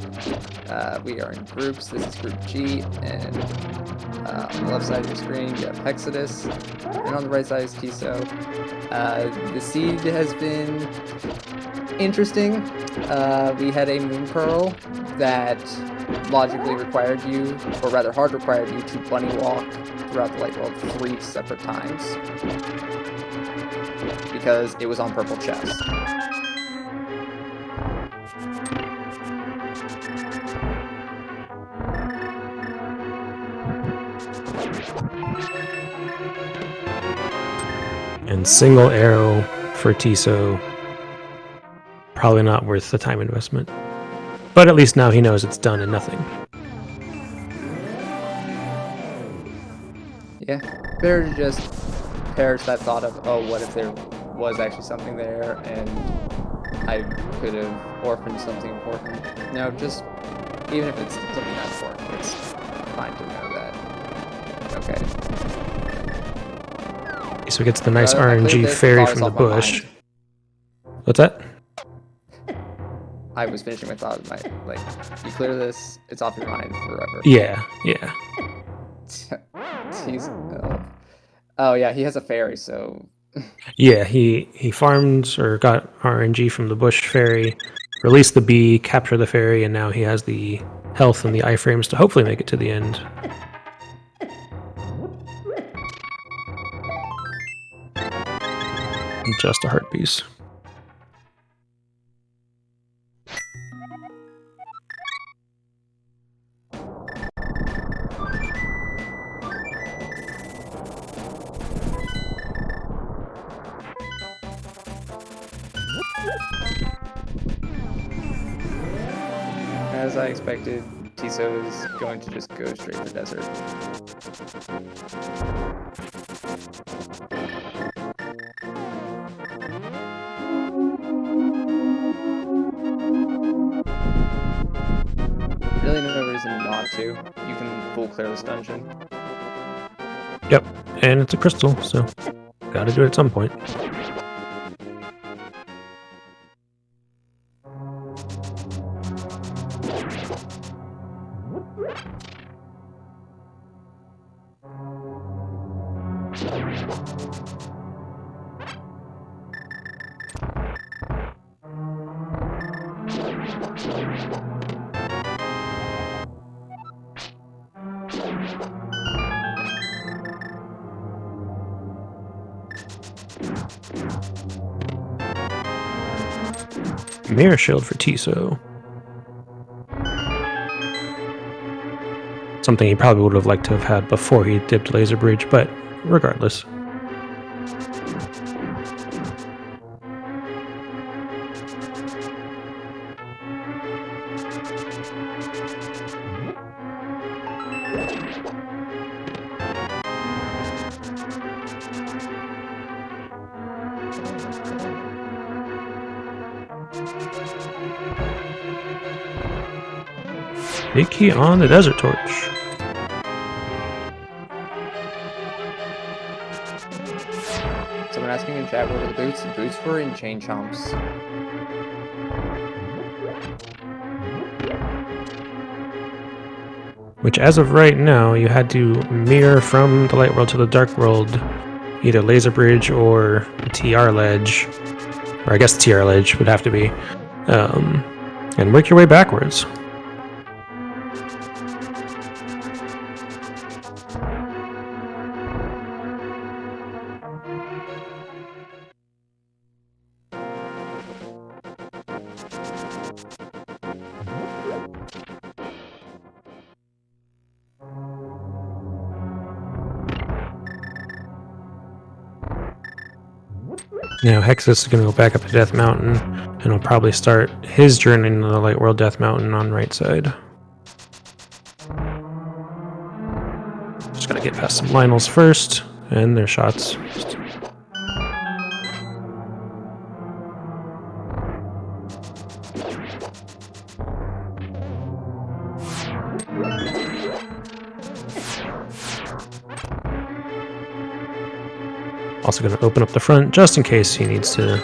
We are in groups. This is Group G, and on the left side of your screen you have h3xodis, and on the right side is Tiso. The seed has been interesting. We had a Moon Pearl that logically required you, or rather hard required you, to bunny walk throughout the light world 3 separate times because it was on purple chest. And single arrow for Tiso. Probably not worth the time investment. But at least now he knows it's done and nothing. Yeah, better to just perish that thought of, oh, what if there was actually something there and I could have orphaned something important. No, just, even if it's something not important, it's fine to know that. Okay. So he gets the nice I cleared RNG this, fairy thought from the was off my bush. mind. What's that? I was finishing my thought, like, you clear this, it's off your mind forever. Yeah, yeah. Oh yeah, he has a fairy, so Yeah, he farmed or got RNG from the bush fairy release the bee, capture the fairy, and now he has the health and the iframes to hopefully make it to the end. Just a heart piece. As I expected, Tiso is going to just go straight for desert. Really no reason not to. You can full clear this dungeon. Yep, and it's a crystal, so gotta do it at some point. Mirror shield for Tiso. Something he probably would have liked to have had before he dipped Laser Bridge, but regardless. Big key on the Desert Torch. Someone asking in chat, what were the boots? The boots were in Chain Chomps. Which, as of right now, you had to mirror from the Light World to the Dark World, either Laser Bridge or TR Ledge, or I guess TR Ledge would have to be, and work your way backwards. Now Hexus is going to go back up to Death Mountain, and he'll probably start his journey into the Light World Death Mountain on right side. Just gotta get past some Lionels first, and their shots. Also going to open up the front just in case he needs to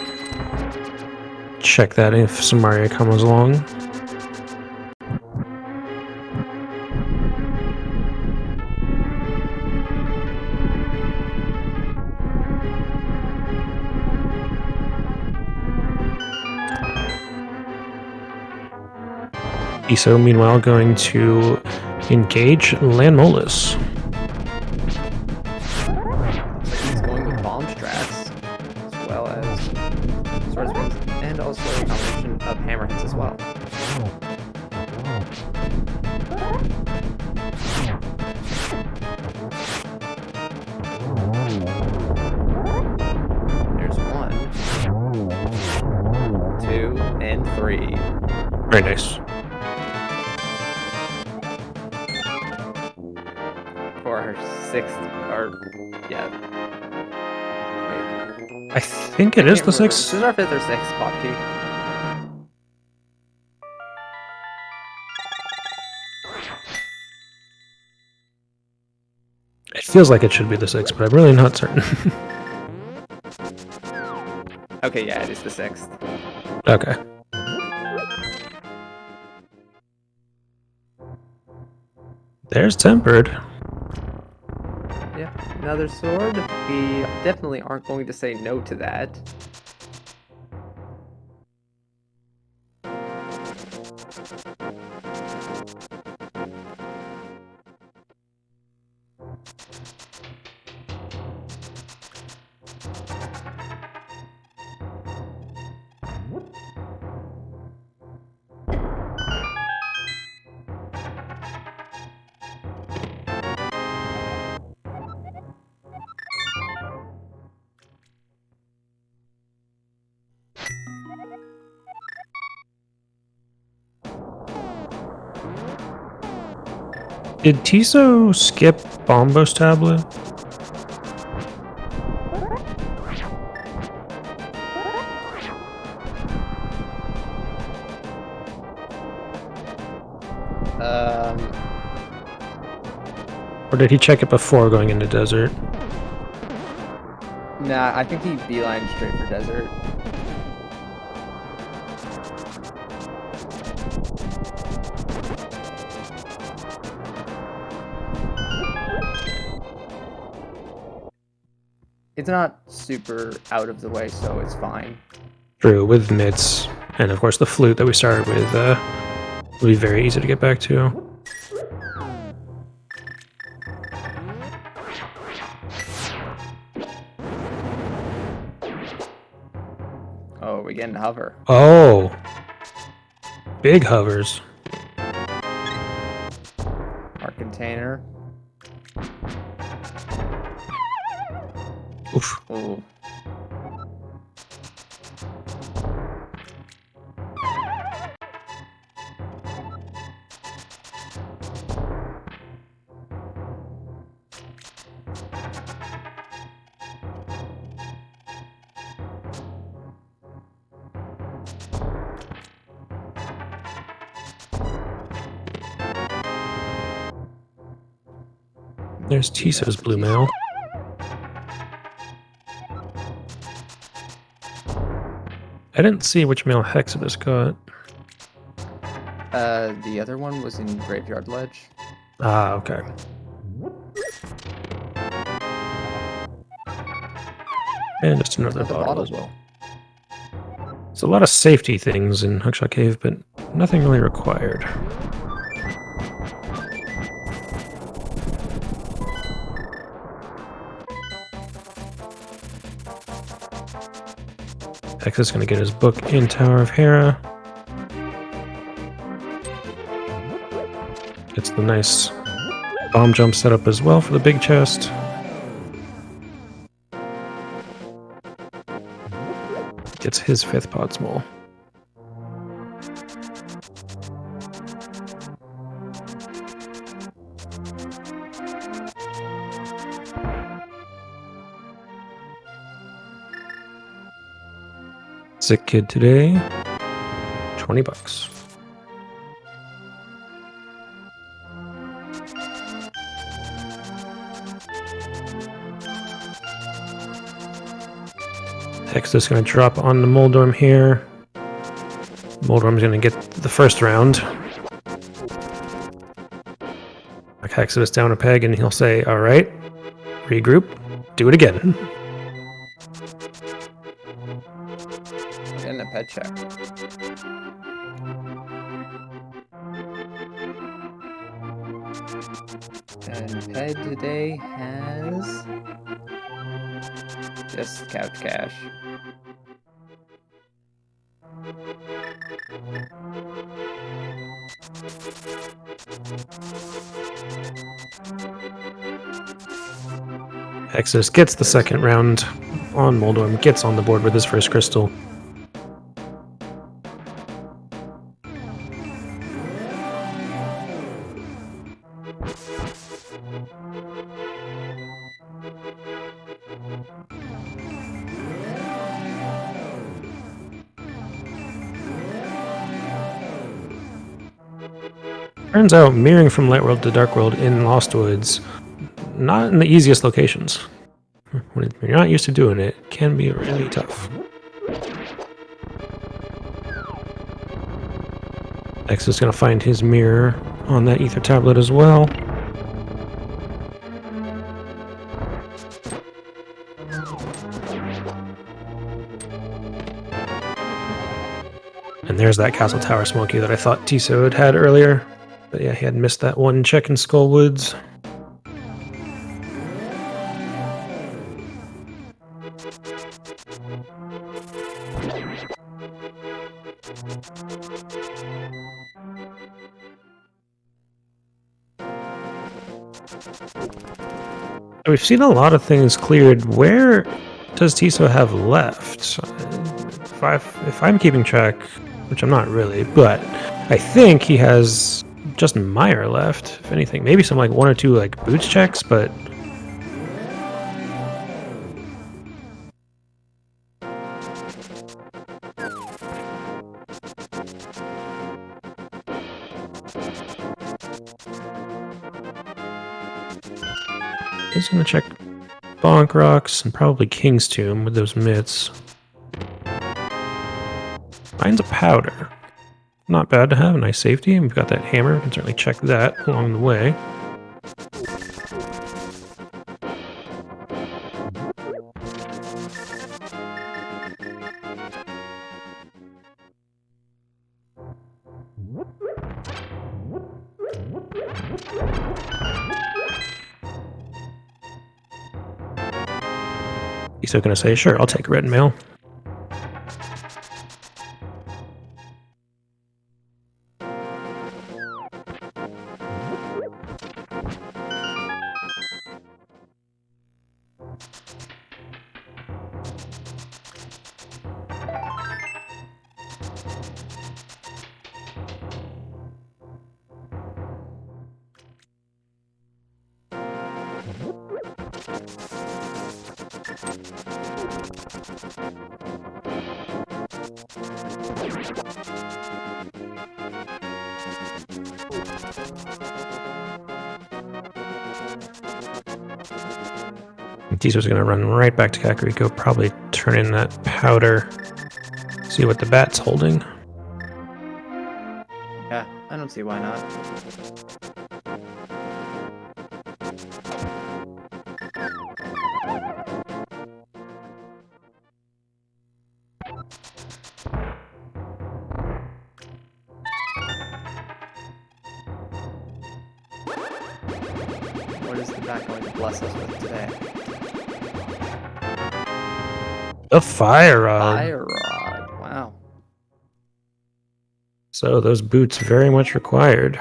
check that if Samaria comes along. Iso, meanwhile, going to engage Landmolus. Of hammerheads as well. There's 1, 2, and 3. Very nice. For her 6th, or yeah. Wait. I think it is the 6th. This is our 5th or 6th spot key. It feels like it should be the 6th, but I'm really not certain. Okay, yeah, it is the 6th. Okay. There's Tempered. Yeah, another sword. We definitely aren't going to say no to that. Did Tiso skip Bombo's tablet? Or did he check it before going into desert? Nah, I think he beelined straight for desert. It's not super out of the way, so it's fine. True, with mitts, and of course the flute that we started with will be very easy to get back to. Oh, we getting hover. Oh! Big hovers. Our container. Oof. Ooh. There's Tiso's blue mail. I didn't see which mail Hexodus got. The other one was in Graveyard Ledge. Ah, okay. And just another bottle as well. There's a lot of safety things in Hookshot Cave, but nothing really required. Hex is going to get his book in Tower of Hera. Gets the nice bomb jump set up as well for the big chest. Gets his 5th pod small. Sick kid today, $20. Hex is going to drop on the Moldorm here. Moldorm's going to get the first round. Hexodus down a peg and he'll say, all right, regroup, do it again. Getting a pet check. And Ped today has just couch cash. Hexodus gets the second round on Moldorm, gets on the board with his first crystal. Turns out, mirroring from Light World to Dark World in Lost Woods, not in the easiest locations. When you're not used to doing it, it can be really tough. X is going to find his mirror on that ether tablet as well. And there's that Castle Tower Smoky that I thought Tiso had earlier. But yeah, he had missed that one check in Skull Woods. We've seen a lot of things cleared. Where does Tiso have left? If I'm keeping track, which I'm not really, but I think he has just Meyer left, if anything. Maybe some like one or two like boots checks, but he's gonna check Bonk Rocks and probably King's Tomb with those mitts. Finds a powder. Not bad to have, a nice safety, and we've got that hammer. We can certainly check that along the way. He's still gonna say, sure, I'll take red mail. Tiso's gonna run right back to Kakariko, probably turn in that powder, see what the bat's holding. Yeah, I don't see why not. What is the bat going to bless us with today? The fire rod. Fire rod. Wow. So those boots very much required.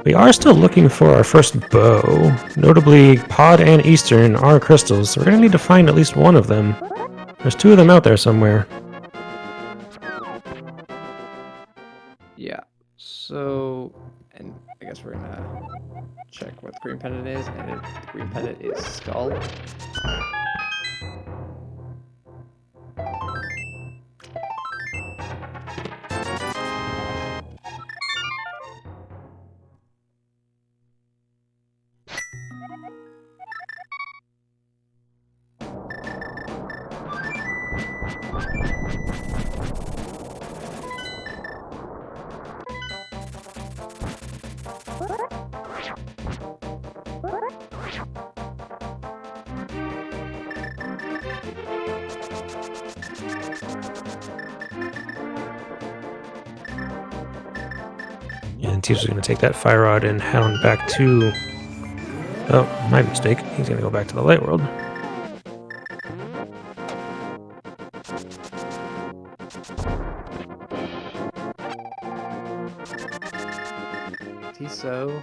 We are still looking for our first bow. Notably, Pod and Eastern are crystals, so we're going to need to find at least one of them. There's two of them out there somewhere. Yeah. So, and I guess we're gonna check what the green pendant is, and the green pendant is skull. And Tiso's going to take that fire rod and head on back to... Oh, my mistake. He's going to go back to the light world. Tiso,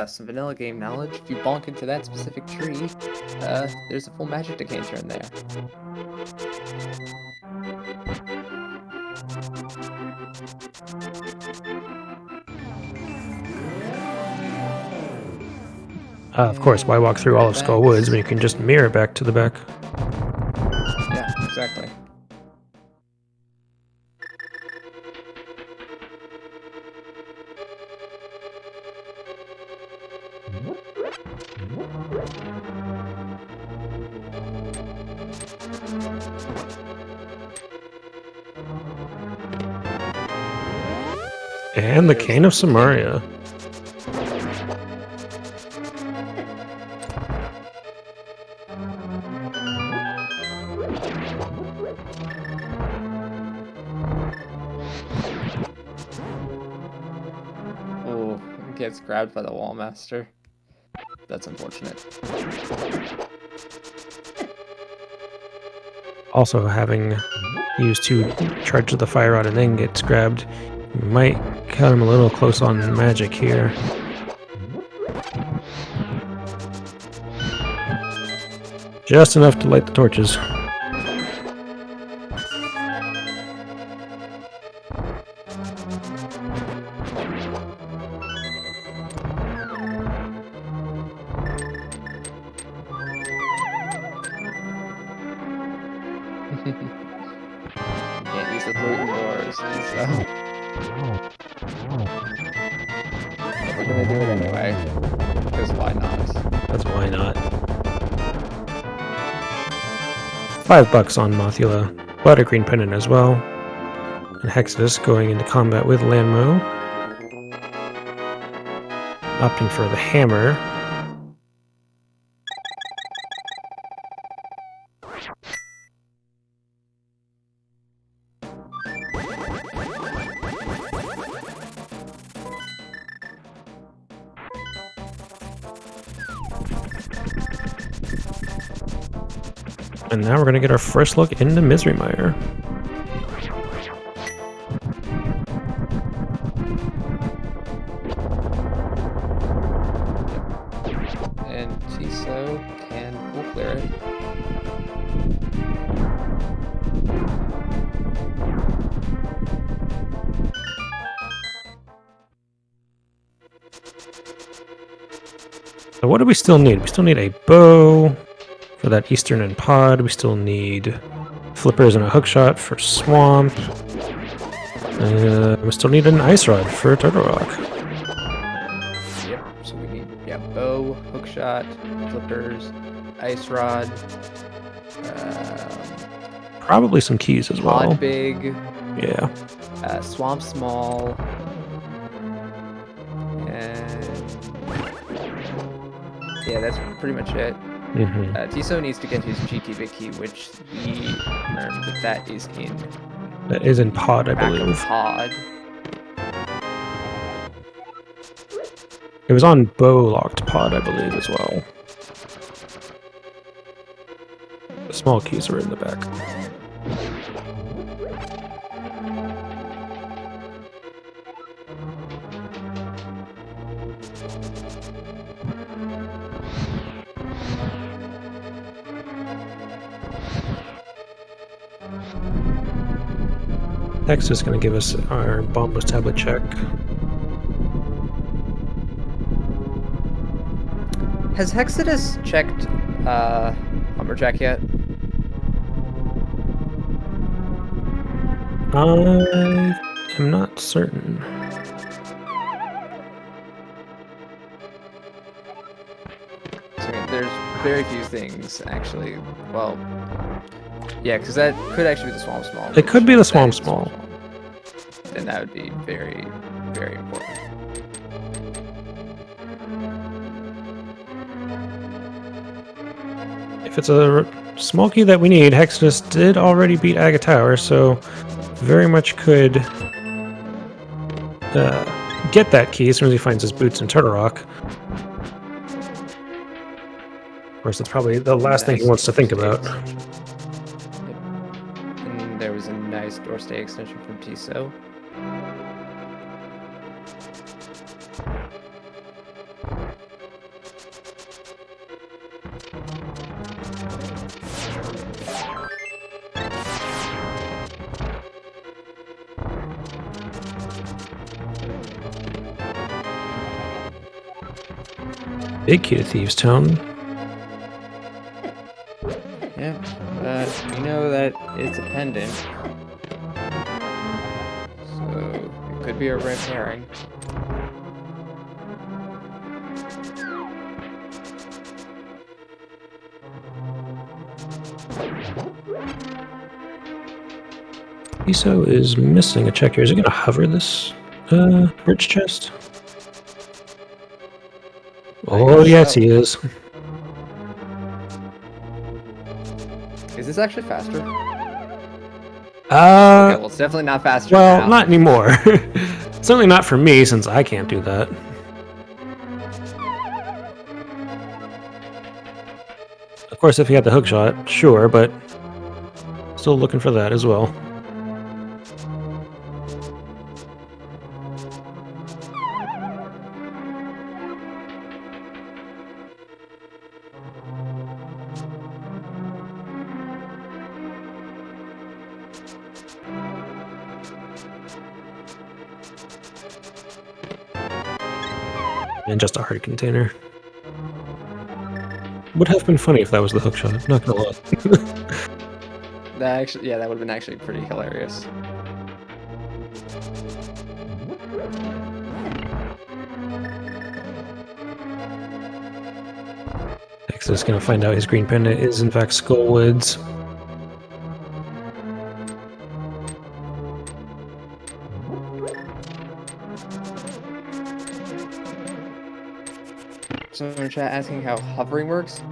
some vanilla game knowledge. If you bonk into that specific tree, there's a full magic decanter in there. Of course, why walk through all of Skull Woods when you can just mirror back to the back? Yeah, exactly. And the Cane of Samaria. Oh, gets grabbed by the wall master. That's unfortunate. Also, having used 2 charges of the fire rod and then gets grabbed, might cut him a little close on magic here. Just enough to light the torches. Can't use the flute indoors, so we're gonna do it anyway. Because why not? That's why not. $5 on Mothula, Buttergreen Pendant as well. And Hexodus going into combat with Lanmo. Opting for the hammer. And now we're going to get our first look into Misery Mire. And Tiso can full clear it. So what do we still need? We still need a bow for that Eastern and Pod. We still need flippers and a hookshot for Swamp. We still need an Ice Rod for Turtle Rock. Yep, so we need bow, hookshot, flippers, ice rod, Probably some keys as well. pod big, Yeah. swamp small, and yeah, that's pretty much it. Mm-hmm. Tiso needs to get his cheeky big key, which we learned that is in That is in Pod, I back believe. of pod. It was on bow locked Pod, I believe, as well. The small keys are in the back. Next is going to give us our Bombos tablet check. Has Hexodus checked Lumberjack yet? I am not certain. So, there's very few things, actually. Well, yeah, because that could actually be the Swamp Small. It could be the That Swamp is Small. Then that would be very, very important. If it's a small key that we need, Hexodus did already beat Aga Tower, so very much could get that key as soon as he finds his boots in Turtle Rock. Of course, that's probably the last thing he wants to think about. Yep. And there was a nice doorstay extension from Tiso. Big key to Thieves' Town. Yeah, we know that it's a pendant. So it could be a red herring. Tiso is missing a check here. Is it going to hover this bridge chest? Oh, yes, so. he is. Is this actually faster? Okay, Uh, well, it's definitely not faster well, now. not anymore. Certainly not for me, since I can't do that. Of course, if he had the hookshot, sure, but still looking for that as well. And just a hard container. Would have been funny if that was the hookshot, not gonna lie. That actually, yeah, that would have been actually pretty hilarious. Next is gonna find out his green pendant is in fact Skullwoods. Someone in chat asking how hovering works.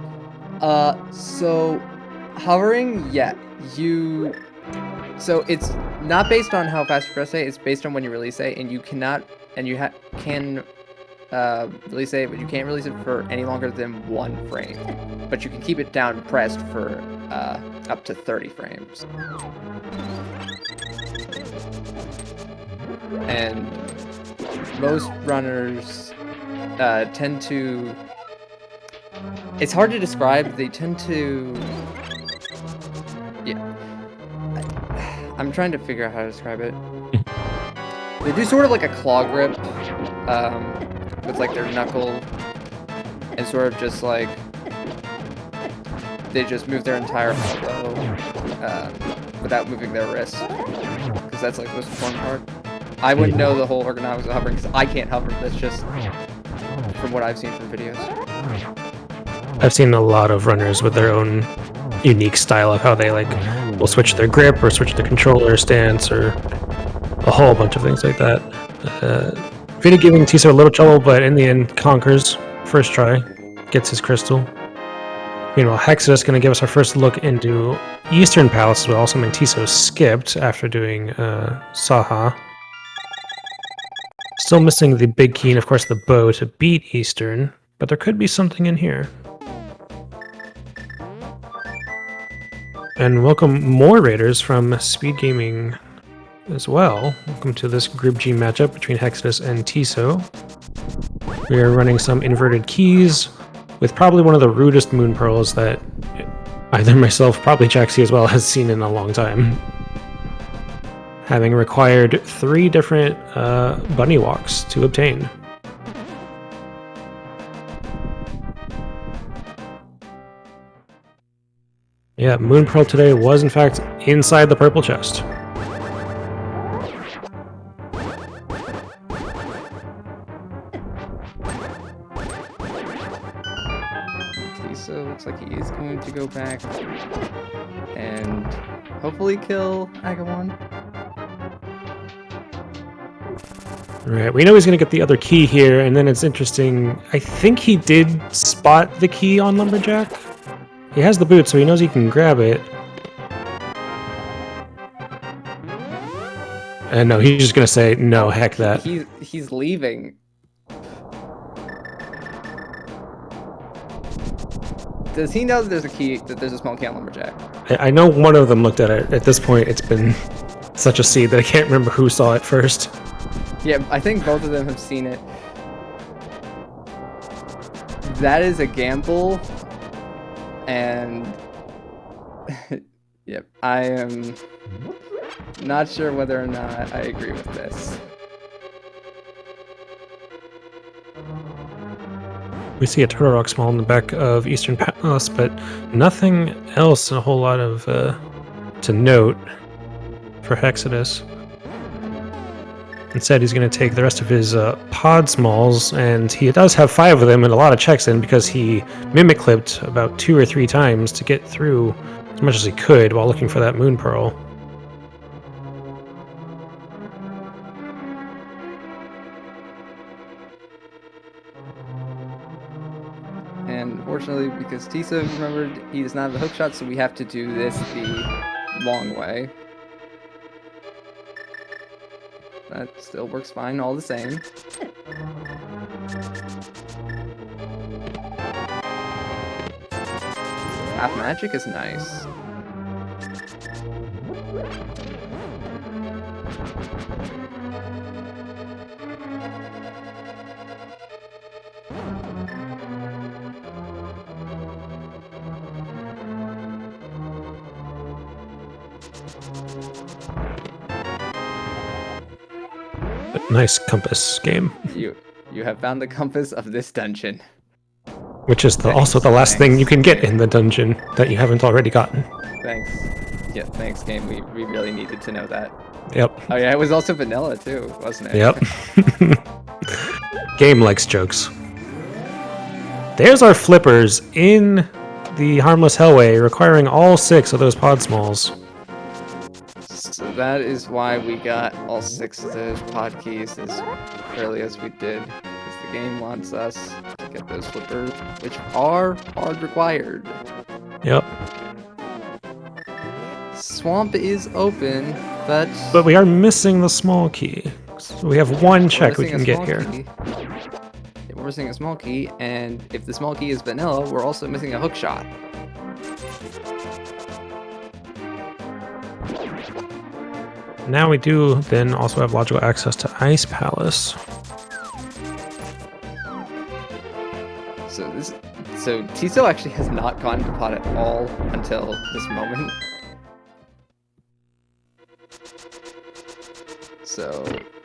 So hovering, yeah, so it's not based on how fast you press A, it's based on when you release A, and you cannot, and you can release A, but you can't release it for any longer than 1 frame. But you can keep it down pressed for up to 30 frames. And most runners tend to... It's hard to describe. They tend to... Yeah. I'm trying to figure out how to describe it. They do sort of like a claw grip with like their knuckle, and sort of just like they just move their entire elbow without moving their wrist, because that's like the most important part. I wouldn't know the whole ergonomics of hovering because I can't hover. That's just from what I've seen from videos. I've seen a lot of runners with their own unique style of how they like will switch their grip or switch the controller stance or a whole bunch of things like that. Video giving Tiso a little trouble, but in the end conquers. First try, gets his crystal. Meanwhile, Hexodus is going to give us our first look into Eastern Palace as well, something Tiso skipped after doing Saha. Still missing the big key and of course the bow to beat Eastern, but there could be something in here. And welcome more raiders from SpeedGaming as well. Welcome to this Group G matchup between Hexodus and Tiso. We are running some inverted keys with probably one of the rudest moon pearls that either myself, probably Jaxie as well, has seen in a long time. Having required 3 different bunny walks to obtain. Yeah, Moon Pearl today was in fact inside the purple chest. So looks like he is going to go back and hopefully kill Agawon. Right, we know he's going to get the other key here, and then it's interesting. I think he did spot the key on Lumberjack. He has the boot, so he knows he can grab it. And no, he's just going to say, no, heck that. He's leaving. Does he know that there's a key, that there's a small key on Lumberjack? I know one of them looked at it. At this point, it's been such a seed that I can't remember who saw it first. Yeah, I think both of them have seen it. That is a gamble, and yep, I am not sure whether or not I agree with this. We see a turtle rock small in the back of Eastern Palace, but nothing else a whole lot of to note for Hexodus. Instead, he's going to take the rest of his pod smalls, and he does have 5 of them and a lot of checks in because he mimic clipped about 2 or 3 times to get through as much as he could while looking for that moon pearl. And unfortunately, because Tisa remembered he does not have the hookshot, so we have to do this the long way. That still works fine all the same. Half magic is nice. But nice compass game. You have found the compass of this dungeon. Which is also the last thing you can get in the dungeon that you haven't already gotten. Thanks. Yeah, thanks, game. We really needed to know that. Yep. Oh yeah, it was also vanilla too, wasn't it? Yep. Game likes jokes. There's our flippers in the Harmless Hellway, requiring all 6 of those pod smalls. So that is why we got all 6 of those pod keys as early as we did. Because the game wants us to get those flippers, which are hard required. Yep. Swamp is open, but we are missing the small key. So we have one check we can get here. We're missing a small key, and if the small key is vanilla, we're also missing a hookshot. Now we do then also have logical access to Ice Palace. So Tiso actually has not gone to pot at all until this moment. So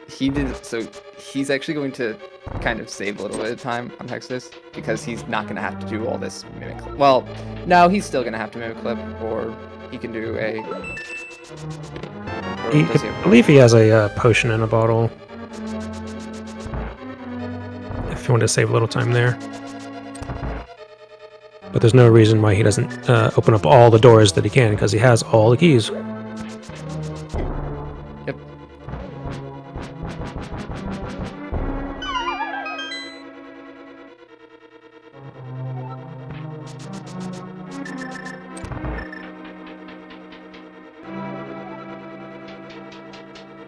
he's actually going to kind of save a little bit of time on Hexus because he's not going to have to do all this mimic clip. Well, no, he's still going to have to mimic clip, or he can do a... I believe he has a potion in a bottle. If you want to save a little time there. But there's no reason why he doesn't open up all the doors that he can, because he has all the keys. Yep.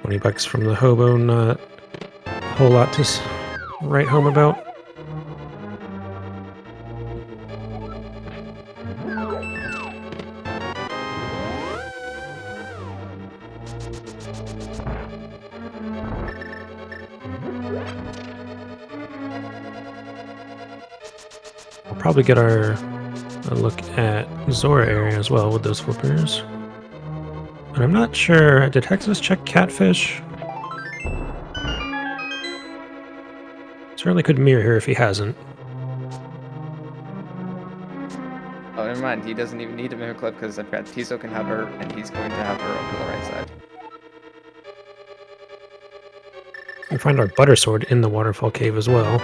$20 from the hobo, not a whole lot to write home about. We'll probably get a look at Zora area as well with those flippers. But I'm not sure. Did Hexus check Catfish? Certainly could mirror here if he hasn't. Oh, never mind. He doesn't even need a mimic clip because I've got Tiso can have her, and he's going to have her over the right side. We find our butter sword in the waterfall cave as well.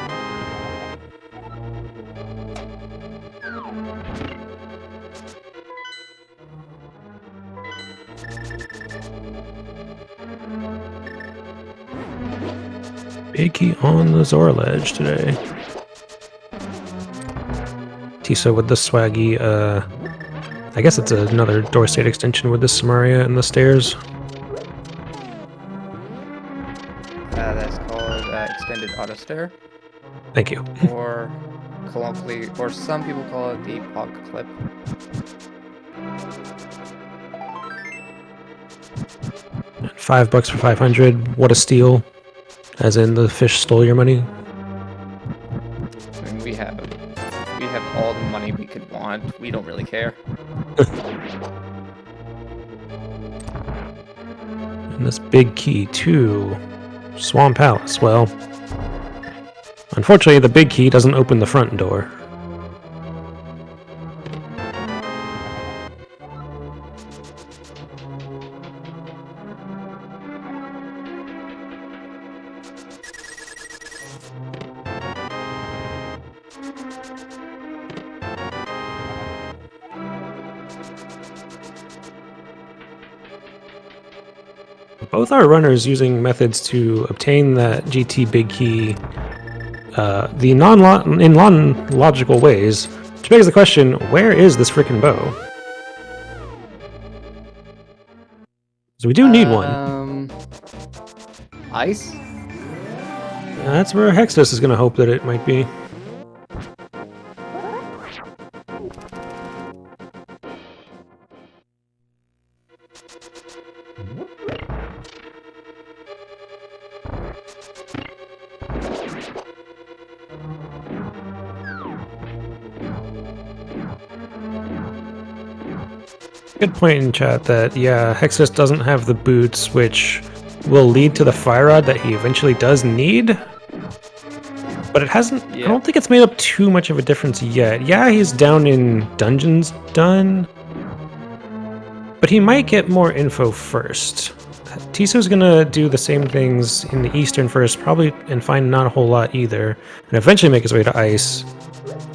Big key on the Zora ledge today. Tiso with the swaggy, I guess it's another door state extension with the Samaria and the stairs. That's called extended auto stair. Thank you. Or colloquially, or some people call it the pog clip. And $5 for 500. What a steal! As in the fish stole your money. I mean, we have all the money we could want. We don't really care. And this big key to Swamp Palace. Well, unfortunately, the big key doesn't open the front door. both our runners using methods to obtain that GT big key in non-logical ways, which begs the question, where is this frickin' bow? So we do need one. Ice? That's where h3xodis is going to hope that it might be. Good point in chat that, yeah, h3xodis doesn't have the boots, which will lead to the fire rod that he eventually does need. But it hasn't, I don't think it's made up too much of a difference yet. Yeah, he's down in dungeons done, but he might get more info first. Tiso's gonna do the same things in the eastern first, probably, and find not a whole lot either, and eventually make his way to ice.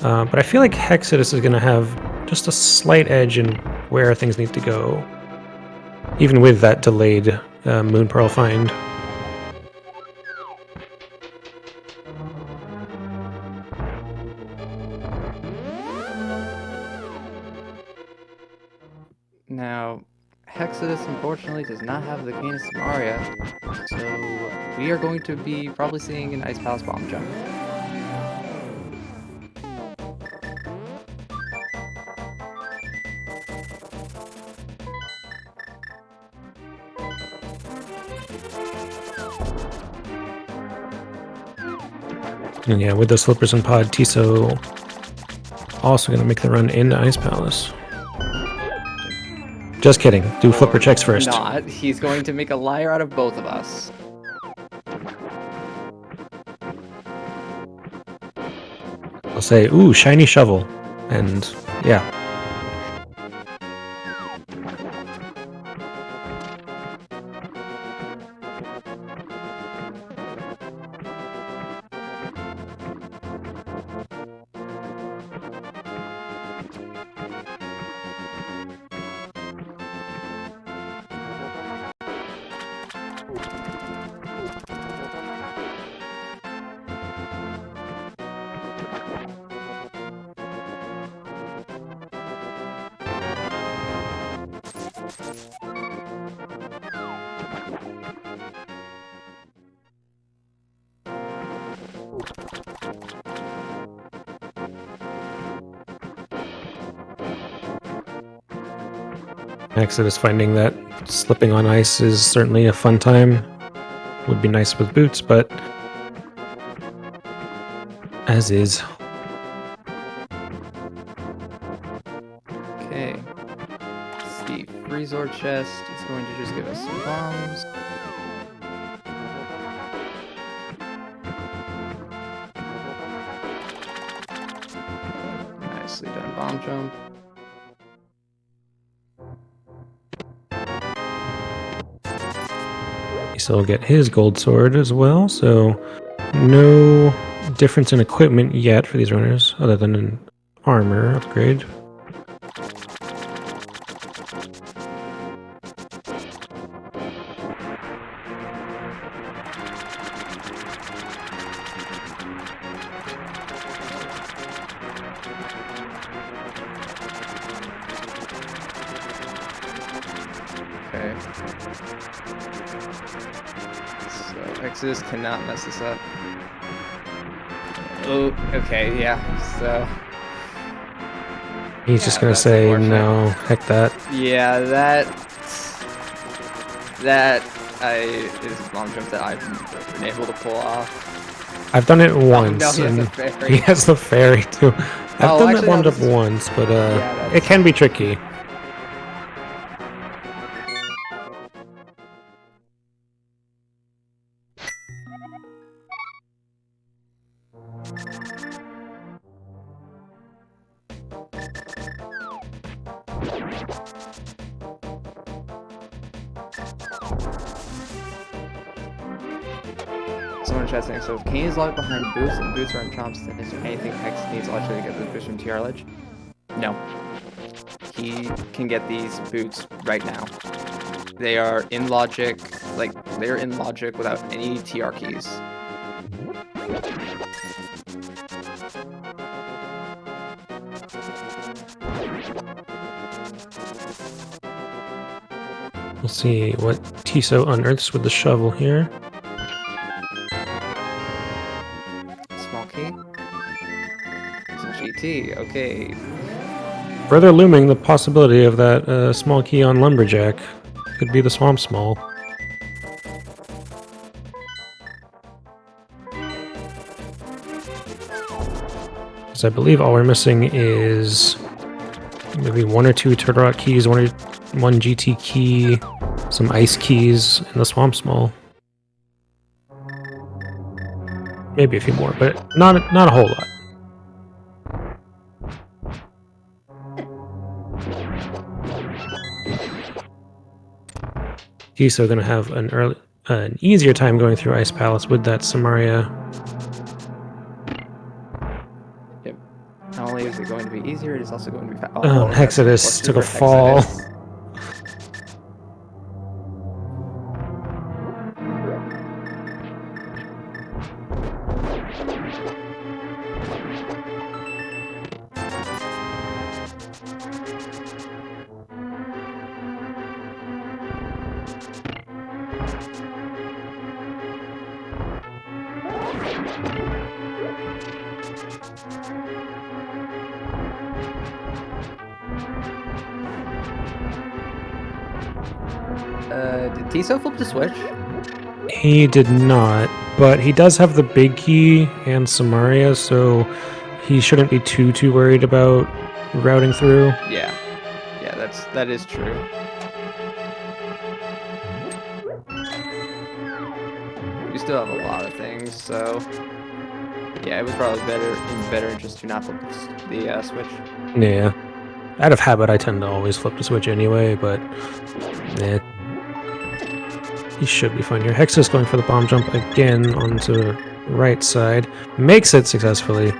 But I feel like h3xodis is gonna have just a slight edge in where things need to go, even with that delayed Moon Pearl find. Now, h3xodis unfortunately does not have the Canis Maria, so we are going to be probably seeing an Ice Palace bomb jump. And yeah, with those flippers and pod, Tiso also going to make the run into Ice Palace. Just kidding. Do flipper checks first. Not. He's going to make a liar out of both of us. I'll say, ooh, shiny shovel. And yeah. h3xodis finding that slipping on ice is certainly a fun time. Would be nice with boots, but as is. Okay. The Freezor chest is going to just give us some bombs. Nicely done bomb jump. So he'll get his gold sword as well, so no difference in equipment yet for these runners, other than an armor upgrade. Okay. So h3xodis cannot mess this up. Oh, okay, yeah. So He's just gonna say no, heck that. yeah, that is a bomb jump that I've never been able to pull off. I've done it once. Oh, no, he has and the fairy. he has the fairy too. I've done that bomb jump actually, once, but yeah, it can be tricky. Someone chat's saying, so if Kane is locked behind boots and boots are on chomps, then is there anything Hex needs actually to get the fish from TR Ledge? No. He can get these boots right now. They are in logic like they're in logic without any TR keys. We'll see what Tiso unearths with the shovel here. Small key. It's a GT. Okay. Further looming the possibility of that small key on Lumberjack. Could be the Swamp Small. Because I believe all we're missing is maybe 1 or 2 Turtle Rock keys, one GT key, some ice keys, and the Swamp Small. Maybe a few more, but not a whole lot. Tiso going to have an easier time going through Ice Palace with that Samaria. Yep. Not only is it going to be easier, it is also going to be fast. Oh, h3xodis took a fall. Did Tiso flip the switch? He did not, but he does have the big key and Samaria, so he shouldn't be too worried about routing through. Yeah, that is true. We still have a lot of things, so yeah, it was probably in better interest to not flip the switch. Yeah, out of habit, I tend to always flip the switch anyway, but yeah. He should be fine here. h3xodis going for the bomb jump again onto the right side. Makes it successfully.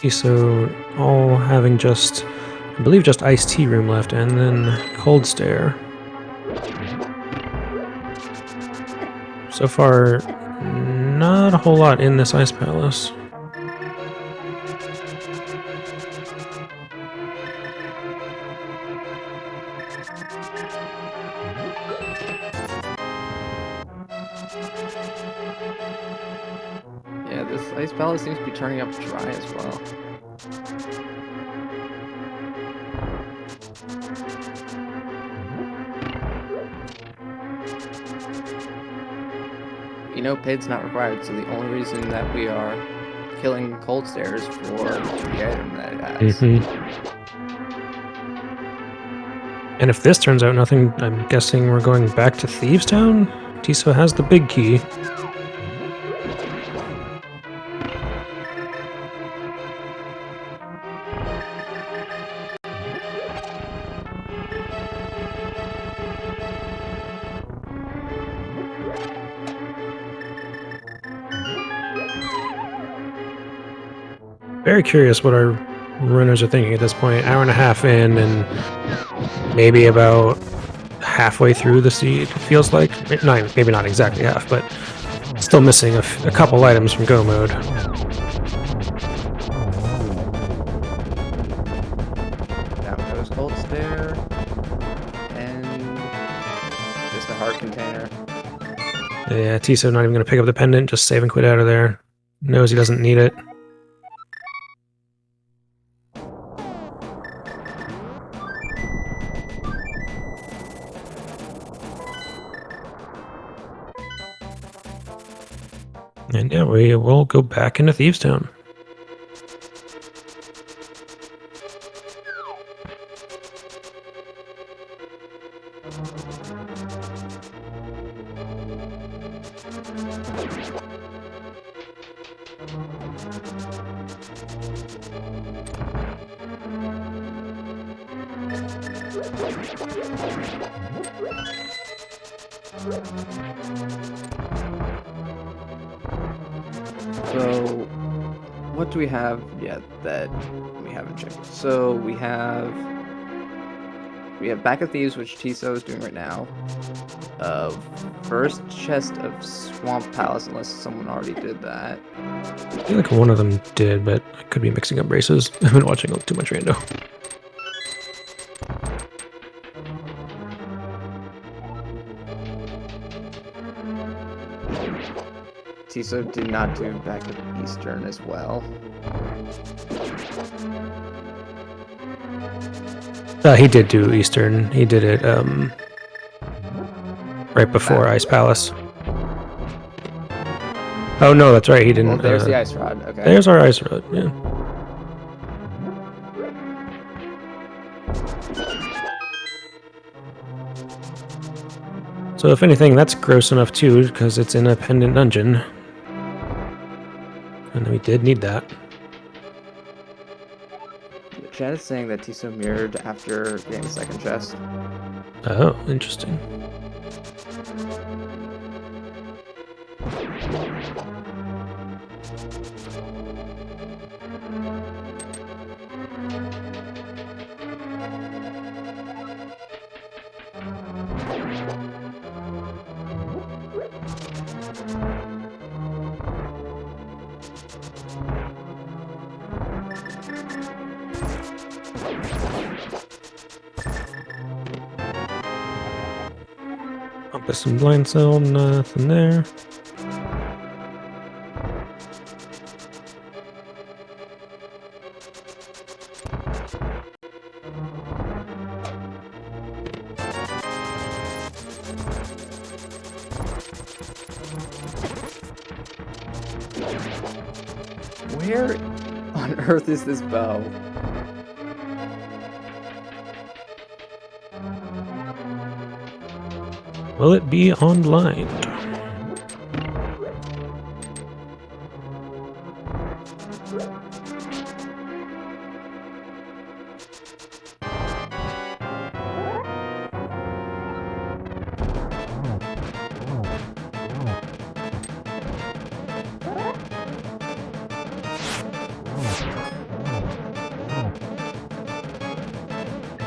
So all having just, I believe, just iced tea room left, and then cold stare. So far, not a whole lot in this ice palace. Yeah, this ice palace seems to be turning up dry as well. You know, PID's not required, so the only reason that we are killing cold stares for the item that it has. And if this turns out nothing, I'm guessing we're going back to Thieves Town? Tiso has the big key. Very curious what our runners are thinking at this point. Hour and a half in, and maybe about halfway through the seed, it feels like. Maybe not exactly half, but still missing a couple items from Go mode. Down goes cold stare, and just a heart container. Yeah, Tiso not even going to pick up the pendant, just save and quit out of there. Knows he doesn't need it. And yeah, we will go back into Thieves Town. So, what do we have yet that we haven't checked? So we have Back of Thieves, which Tiso is doing right now. First chest of Swamp Palace, unless someone already did that. I feel like one of them did, but I could be mixing up races. I've been watching too much Rando. Tiso did not do Back of Eastern as well. He did do Eastern. He did it right before Ice Palace. Oh no, that's right. He didn't. Well, there's the Ice Rod. Okay. There's our Ice Rod. Yeah. So if anything, that's gross enough too, because it's in a pendant dungeon, and we did need that. Chat is saying that Tiso mirrored after getting the second chest. Oh, interesting. Up with some blind cell, nothing there. Where on earth is this bow? Will it be online?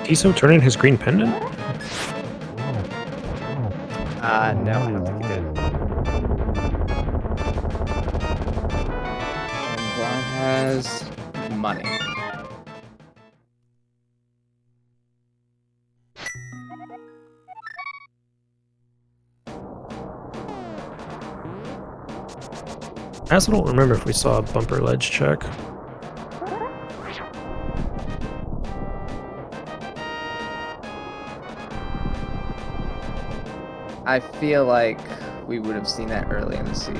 Tiso turning his green pendant? No, I don't think he did. And Blind has money. I also don't remember if we saw a bumper ledge check. I feel like we would have seen that early in the seed.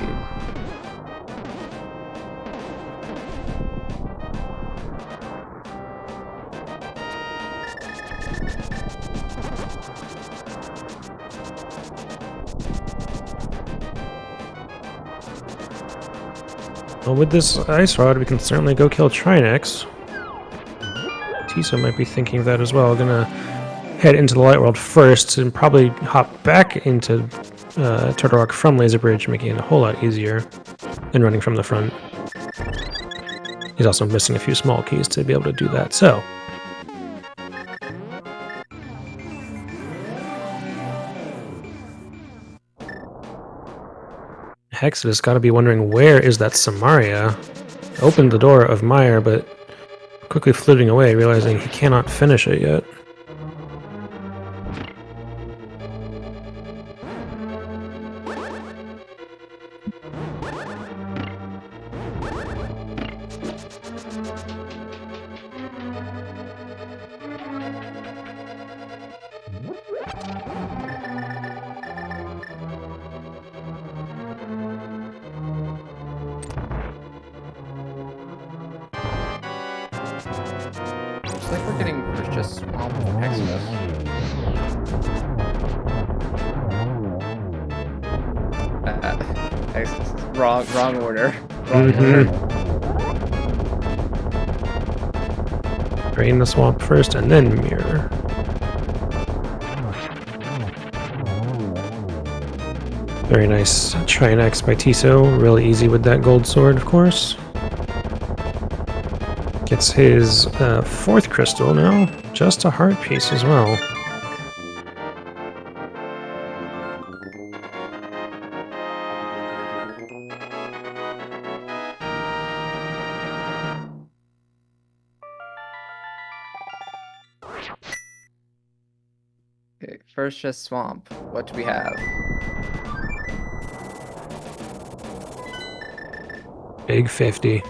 Well, with this Ice Rod, we can certainly go kill Trinex. Tiso might be thinking of that as well. Gonna head into the Light World first and probably hop back into Turtle Rock from Laser Bridge, making it a whole lot easier than running from the front. He's also missing a few small keys to be able to do that, so... Hexodus got to be wondering, where is that Samaria? Opened the door of Meyer, but quickly flitting away, realizing he cannot finish it yet. Looks like we're getting just swamped with Exodus. Exodus. Wrong order. Wrong order. Drain the swamp first and then mirror. Very nice Trinex by Tiso. Really easy with that gold sword, of course. Gets his fourth crystal now. Just a heart piece as well. Okay, first just swamp. What do we have? Big 50.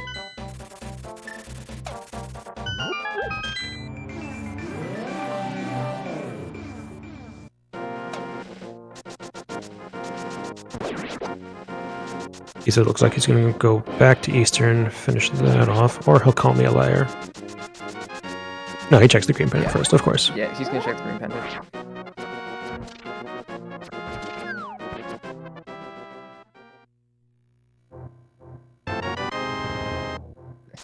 He said it looks like he's going to go back to Eastern, finish that off, or he'll call me a liar. No, he checks the green pendant first, of course. Yeah, he's gonna check the green pendant.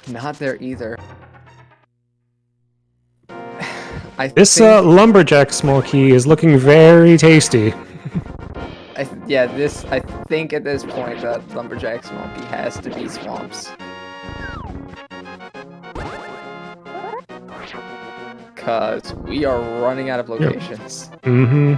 Not there either. This lumberjack small key is looking very tasty. I think at this point that lumberjack small key has to be swamps. Because we are running out of locations. Yep. Mm-hmm.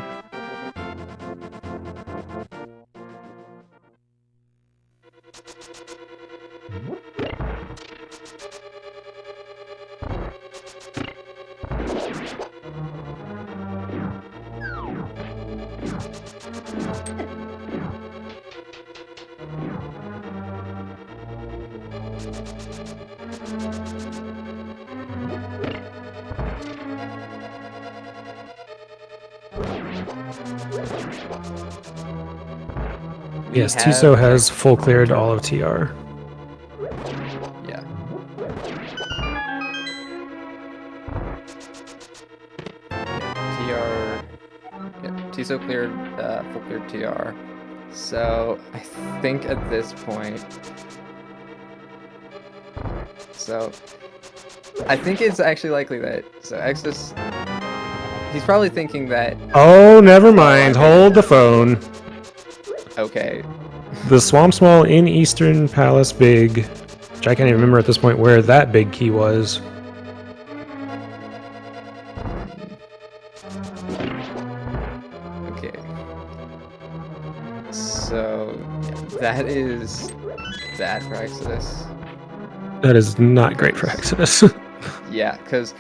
Yes, Tiso has full cleared all of TR. Yeah. TR. Yeah, Tiso cleared, full cleared TR. So I think at this point. So I think it's actually likely that Exodus. He's probably thinking that. Oh, never mind. Hold the phone. Okay. The Swamp Small in Eastern Palace Big, which I can't even remember at this point where that big key was. Okay. So, yeah, that is bad for Exodus. That is not great for Exodus. Yeah, because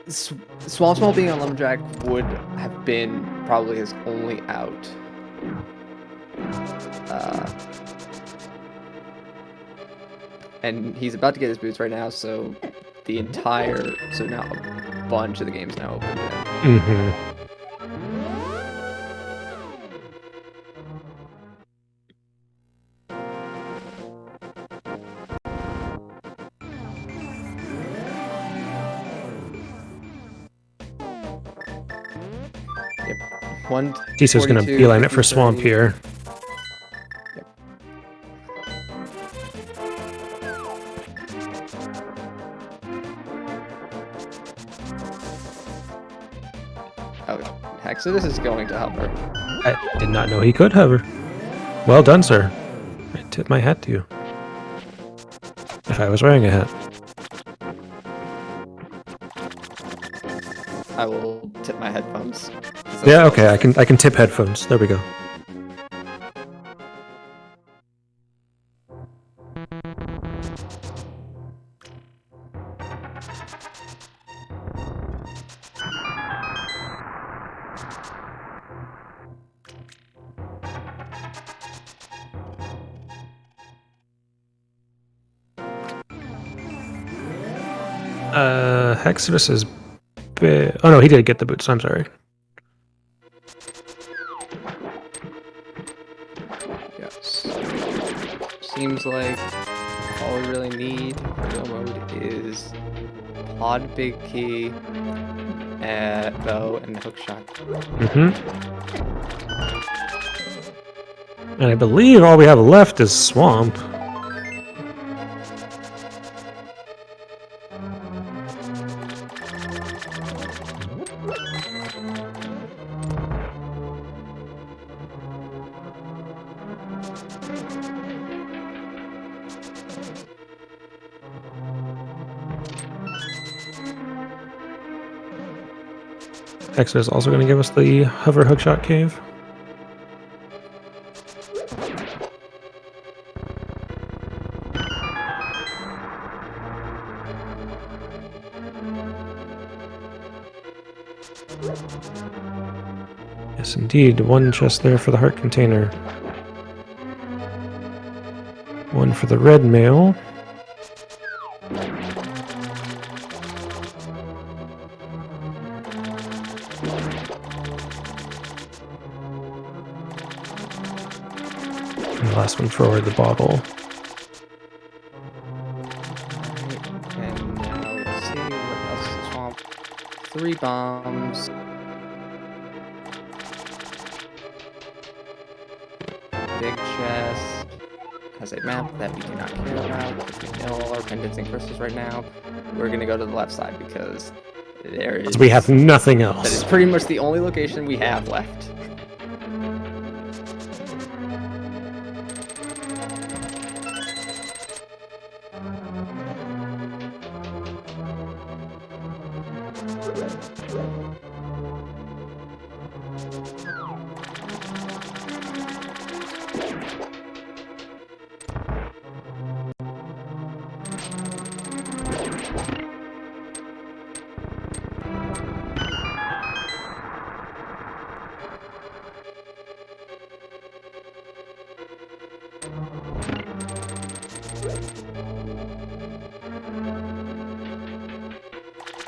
Swamp Small being on Lumberjack would have been probably his only out. And he's about to get his boots right now, so now a bunch of the game's now open to him. Mm-hmm. Yep. Tiso's gonna beeline it for Swamp here. Exodus is going to hover. I did not know he could hover. Well done, sir. I tip my hat to you. If I was wearing a hat. I will tip my headphones. Yeah, okay, I can tip headphones. There we go. Exodus is big. Oh no, he did get the boots. I'm sorry. Yes. Seems like all we really need for dual mode is Pod Big Key, bow, and hookshot. Mm-hmm. And I believe all we have left is Swamp. Hexa is also going to give us the hover hookshot cave. Yes, indeed. One chest there for the heart container. One for the red mail. And the last one for the bottle. And now let's see what else is swamp. 3 bombs. Big chest has a map that we cannot care about because we know all our pendants and crystals right now. We're gonna go to the left side because there is. We have nothing else. That is pretty much the only location we have left.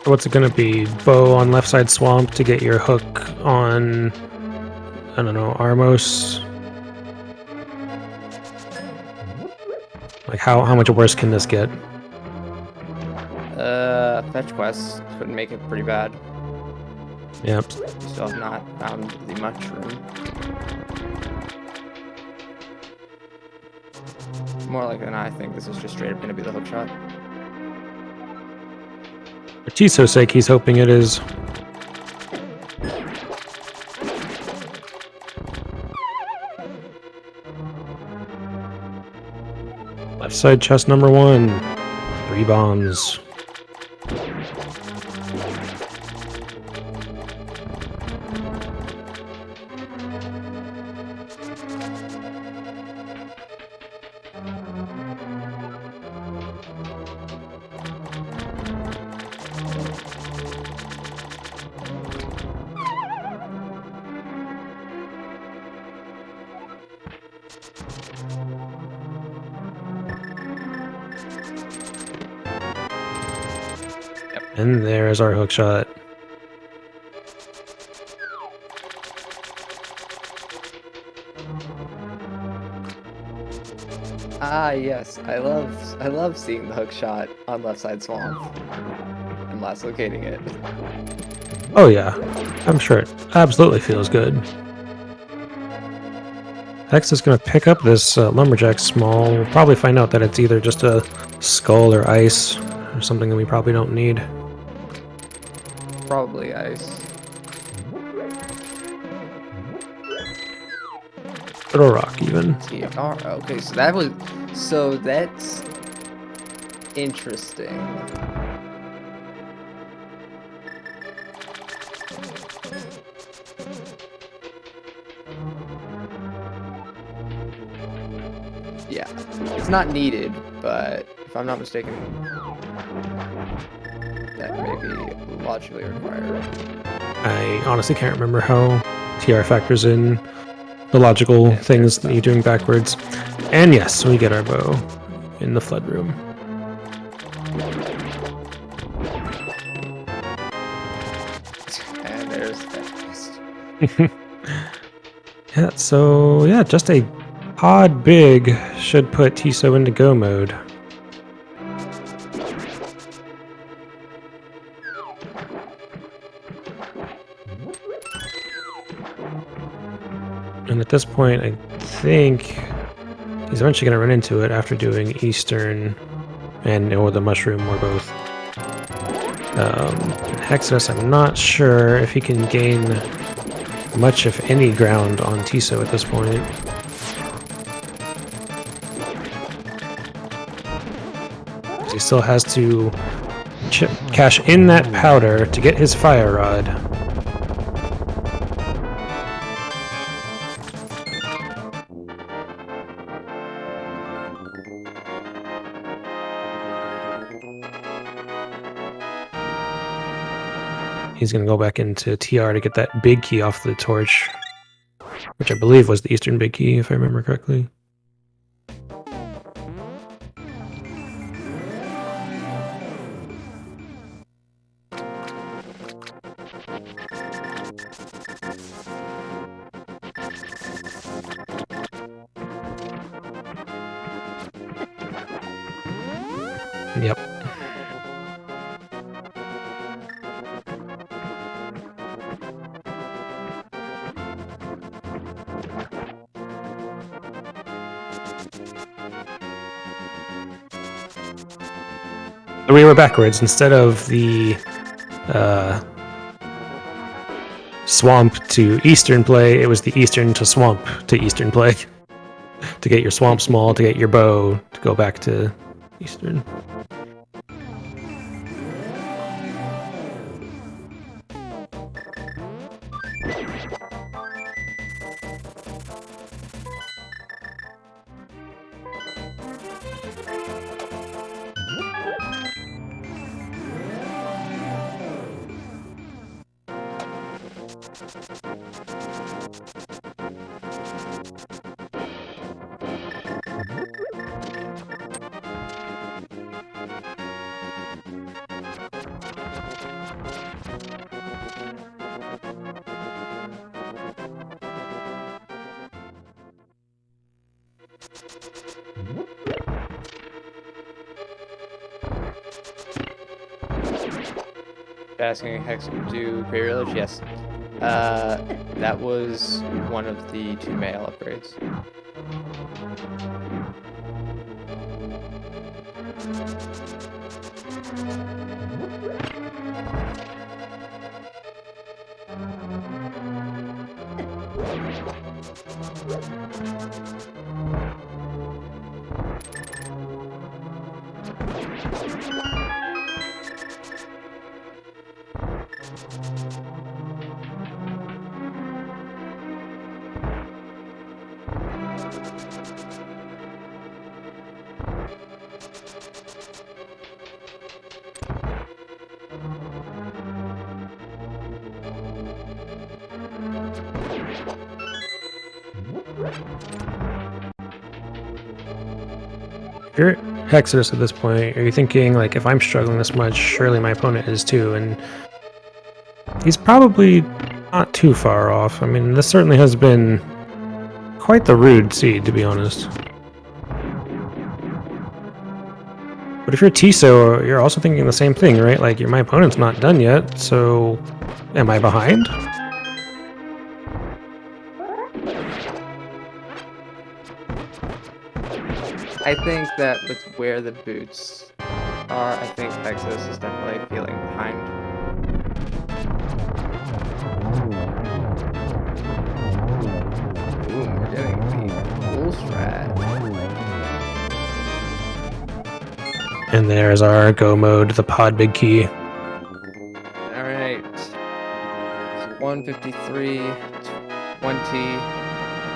What's it gonna be? Bow on left side swamp to get your hook on, I don't know, Armos? Like how much worse can this get? Fetch quests could make it pretty bad. Yep. We still have not found the mushroom. More like than I think this is just straight up gonna be the hookshot. For Tiso's sake, he's hoping it is. Left side chest number 1. 3 bombs. And there's our hookshot. Ah, yes, I love seeing the hookshot on left side swamp and last locating it. Oh yeah, I'm sure it absolutely feels good. Hex is going to pick up this lumberjack small. We'll probably find out that it's either just a skull or ice or something that we probably don't need. Probably ice. Little rock even. TR. Okay, so that's interesting. Yeah, it's not needed, but if I'm not mistaken, that may be logically required. I honestly can't remember how TR factors in the logical things that you're doing backwards. And yes, we get our bow in the flood room. And there's that. Yeah, so yeah, just a pod big should put Tiso into go mode. And at this point, I think he's eventually going to run into it after doing Eastern or the Mushroom or both. Hexus, I'm not sure if he can gain much, if any, ground on Tiso at this point. He still has to cash in that powder to get his fire rod. he's going to go back into TR to get that big key off the torch, which I believe was the Eastern big key, if I remember correctly. Yep. We were backwards. Instead of the swamp to eastern play, it was the eastern to swamp to eastern play. To get your swamp small, to get your bow, to go back to eastern. Asking Hex would do Great Village? Yes. That was one of the 2 male upgrades. If you're Hexodus at this point, are you thinking, like, if I'm struggling this much, surely my opponent is too, and he's probably not too far off. I mean, this certainly has been quite the rude seed, to be honest. But if you're Tiso, you're also thinking the same thing, right? Like, my opponent's not done yet, so am I behind? I think that with where the boots are, I think Hexodus is definitely feeling behind. Boom, we're getting the full strat. And there's our go mode, the pod big key. Alright. 153, 20.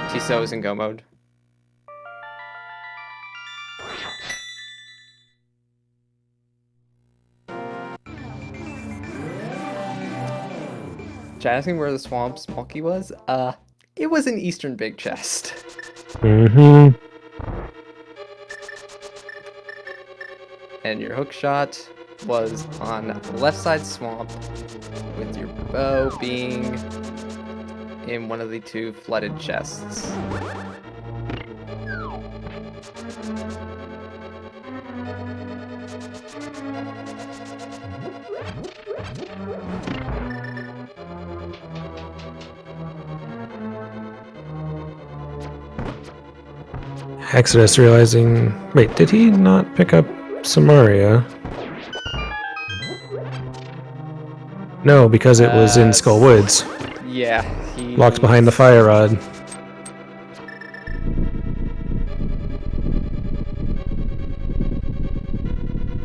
Tiso is in go mode. Chat asking where the swamp smokey was? It was an eastern big chest. Mm-hmm. And your hook shot was on the left side swamp, with your bow being in one of the 2 flooded chests. Hexodus realizing... Wait, did he not pick up Samaria? No, because it was in Skull Woods. Yeah, he... Locked behind the fire rod.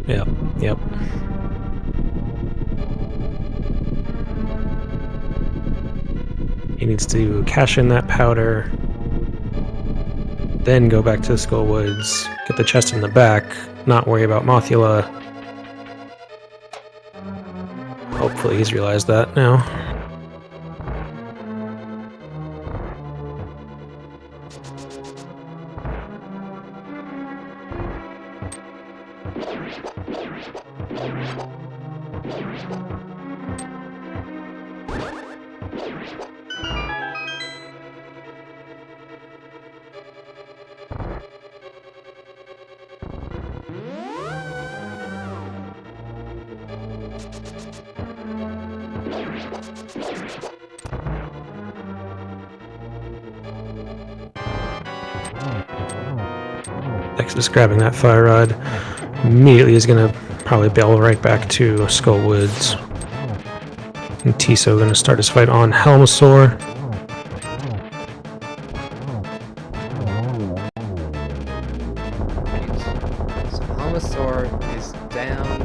Yep, yep. He needs to cash in that powder, then go back to the Skull Woods, get the chest in the back, not worry about Mothula. Hope Hopefully he's realized that now. Exodus grabbing that fire rod. Immediately is going to probably bail right back to Skull Woods. And Tiso going to start his fight on Helmasaur. So Helmasaur is down,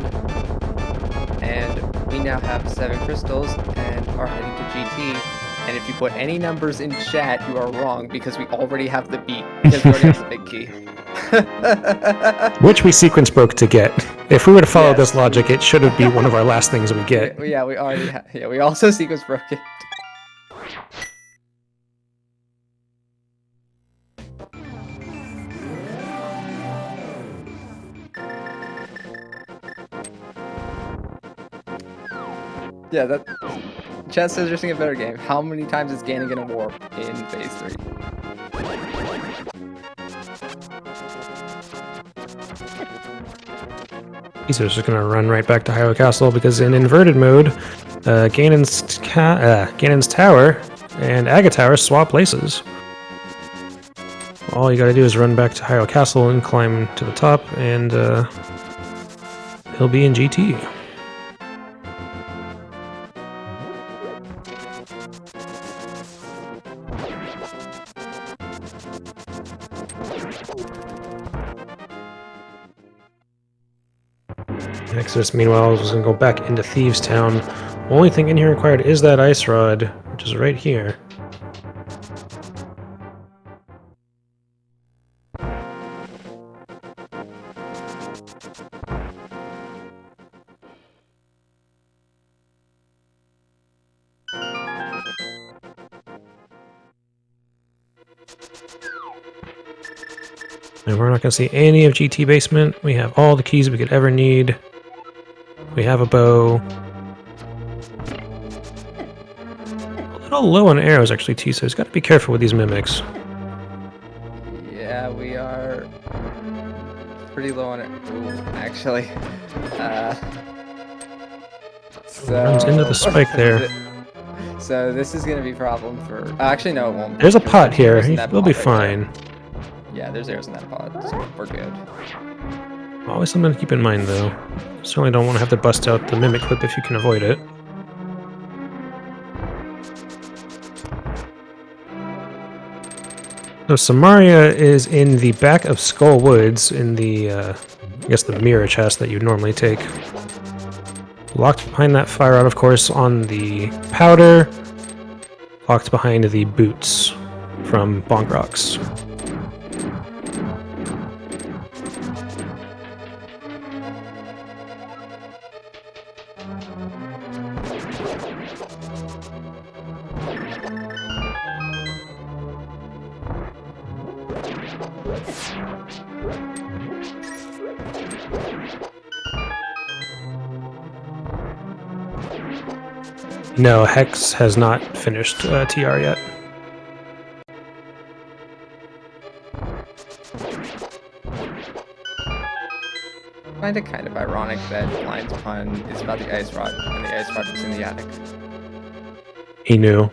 and we now have 7 crystals and are heading to GT. And if you put any numbers in chat, you are wrong because we already have the beat. Because we already have the big key. Which we sequence broke to get. If we were to follow Yes. this logic, it should be one of our last things we get. Yeah, we already yeah, we also sequence broke it. Yeah, that chat says you're seeing a better game. How many times is Ganon gonna warp in phase 3? He's just going to run right back to Hyrule Castle because in inverted mode, Ganon's Tower and Aga Tower swap places. All you got to do is run back to Hyrule Castle and climb to the top, and he'll be in GT. Exodus, meanwhile, is going to go back into Thieves Town. Only thing in here required is that ice rod, which is right here. And we're not going to see any of GT Basement. We have all the keys we could ever need. We have a bow. A little low on arrows, actually, T, so he's got to be careful with these mimics. Yeah, we are pretty low on it. Ooh, actually. Runs into the spike there. So this is going to be a problem for... actually, no, it won't. There's a pot here. There's He'll be fine. Yeah, there's arrows in that pod, so we're good. Always something to keep in mind, though. Certainly don't want to have to bust out the Mimic Whip if you can avoid it. So Samaria is in the back of Skull Woods in the, I guess the mirror chest that you'd normally take. Locked behind that fire rod, of course, on the powder. Locked behind the boots from Bonk Rocks. No, Hex has not finished TR yet. I find it kind of ironic that Blind's pun is about the ice rod, and the ice rod was in the attic. He knew.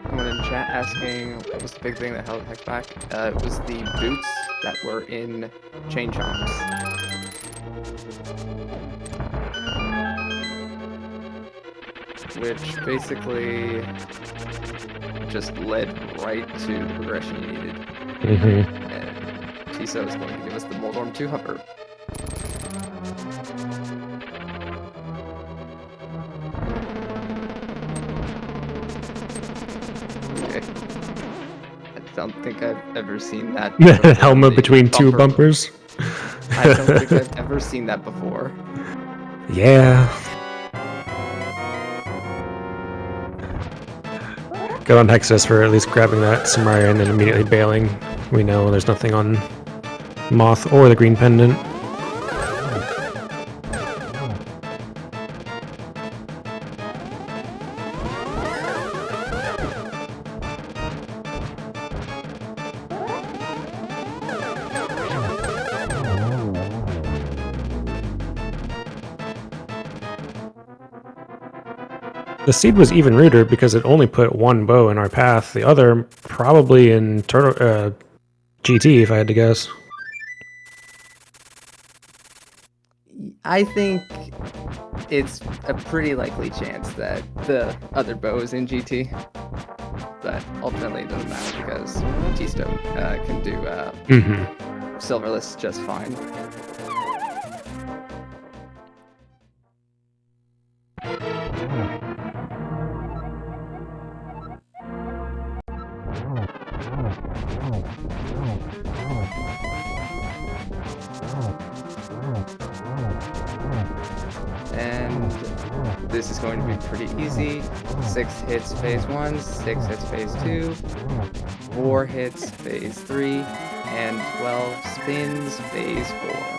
Someone in chat asking what was the big thing that held Heck back? It was the boots that were in chain chomps. Which basically just led right to the progression you needed. And Tiso is going to give us the Moldorm 2 hover. Okay. I don't think I've ever seen that. Helmet between two bumpers. I don't think I've ever seen that before. Yeah. Good on Hexus for at least grabbing that Samarian and immediately bailing. We know there's nothing on Moth or the green pendant. The seed was even ruder because it only put one bow in our path. The other probably in GT, if I had to guess. I think it's a pretty likely chance that the other bow is in GT. But ultimately it doesn't matter because T-Stone can do Silverless just fine. And this is going to be pretty easy. 6 hits phase 1, 6 hits phase 2, 4 hits phase 3, and 12 spins phase 4.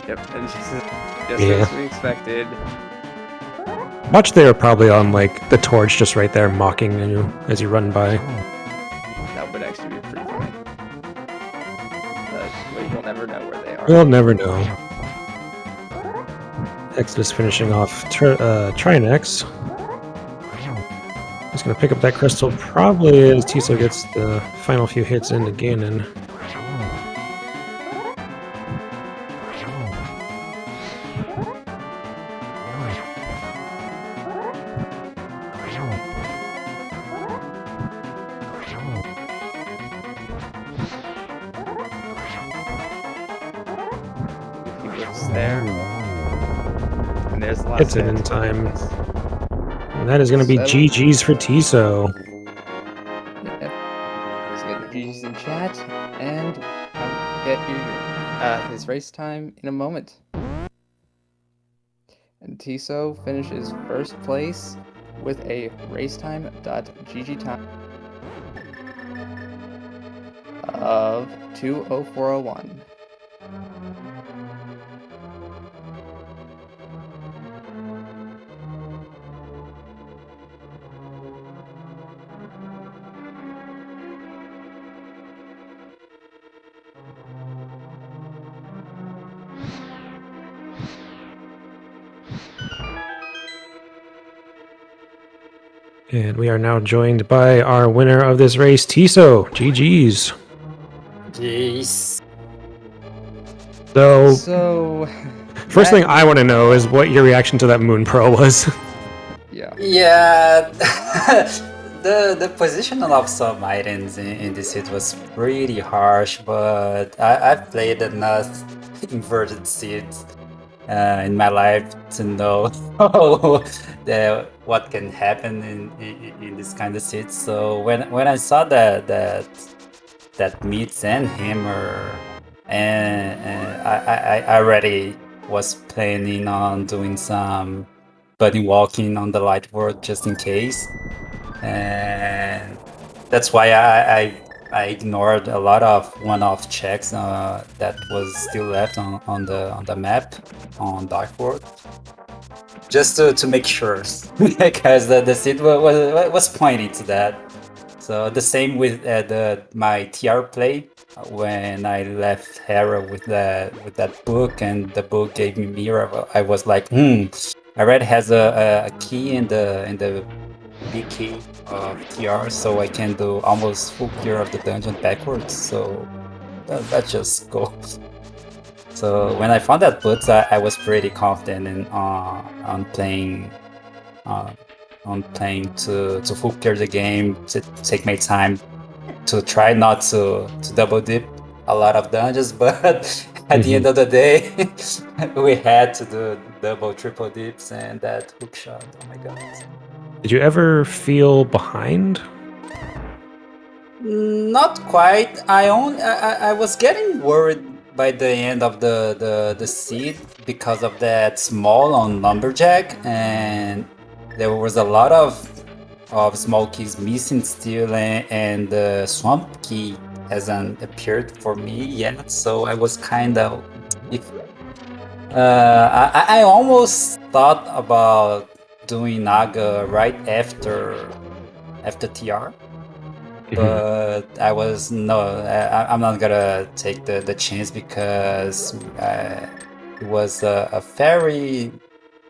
Yep, and just as we expected. Watch there probably on like the torch just right there mocking you as you run by. That would actually be pretty funny. But we'll never know where they are. We'll never know. Exodus finishing off Trinex. He's going to pick up that crystal probably as Tiso gets the final few hits into Ganon. There. And there's the last Hits it in time. And that is going to be GG's for Tiso. Yeah. Let's get the GG's in chat, and I'll get you his race time in a moment. And Tiso finishes first place with a racetime.gg time of 2:04:01. And we are now joined by our winner of this race, Tiso. GG's. Jeez. So first thing I want to know is what your reaction to that Moon Pearl was. Yeah. Yeah, the positioning of some items in this hit was pretty harsh, but I've played enough inverted seeds in my life to know what can happen in this kind of seeds. So when I saw that meets and hammer, and I already was planning on doing some bunny walking on the light world just in case, and that's why I ignored a lot of one-off checks that was still left on the map on Dark World, just to make sure, because the seed was pointing to that. So the same with my TR play when I left Hera with that book, and the book gave me mirror. I was like, I already has a key in the big key of TR, so I can do almost full clear of the dungeon backwards. So let's just go. So when I found that book, I was pretty confident in on playing. On playing to full clear the game, to take my time, to try not to double dip a lot of dungeons, but at the end of the day, we had to do double, triple dips and that hook shot. Oh my god. Did you ever feel behind? Not quite. I was getting worried by the end of the seed because of that small on lumberjack, and there was a lot of small keys missing still, and the swamp key hasn't appeared for me yet. So I was kind of, if I almost thought about doing Naga right after TR. But I was I'm not gonna take the chance because it was a very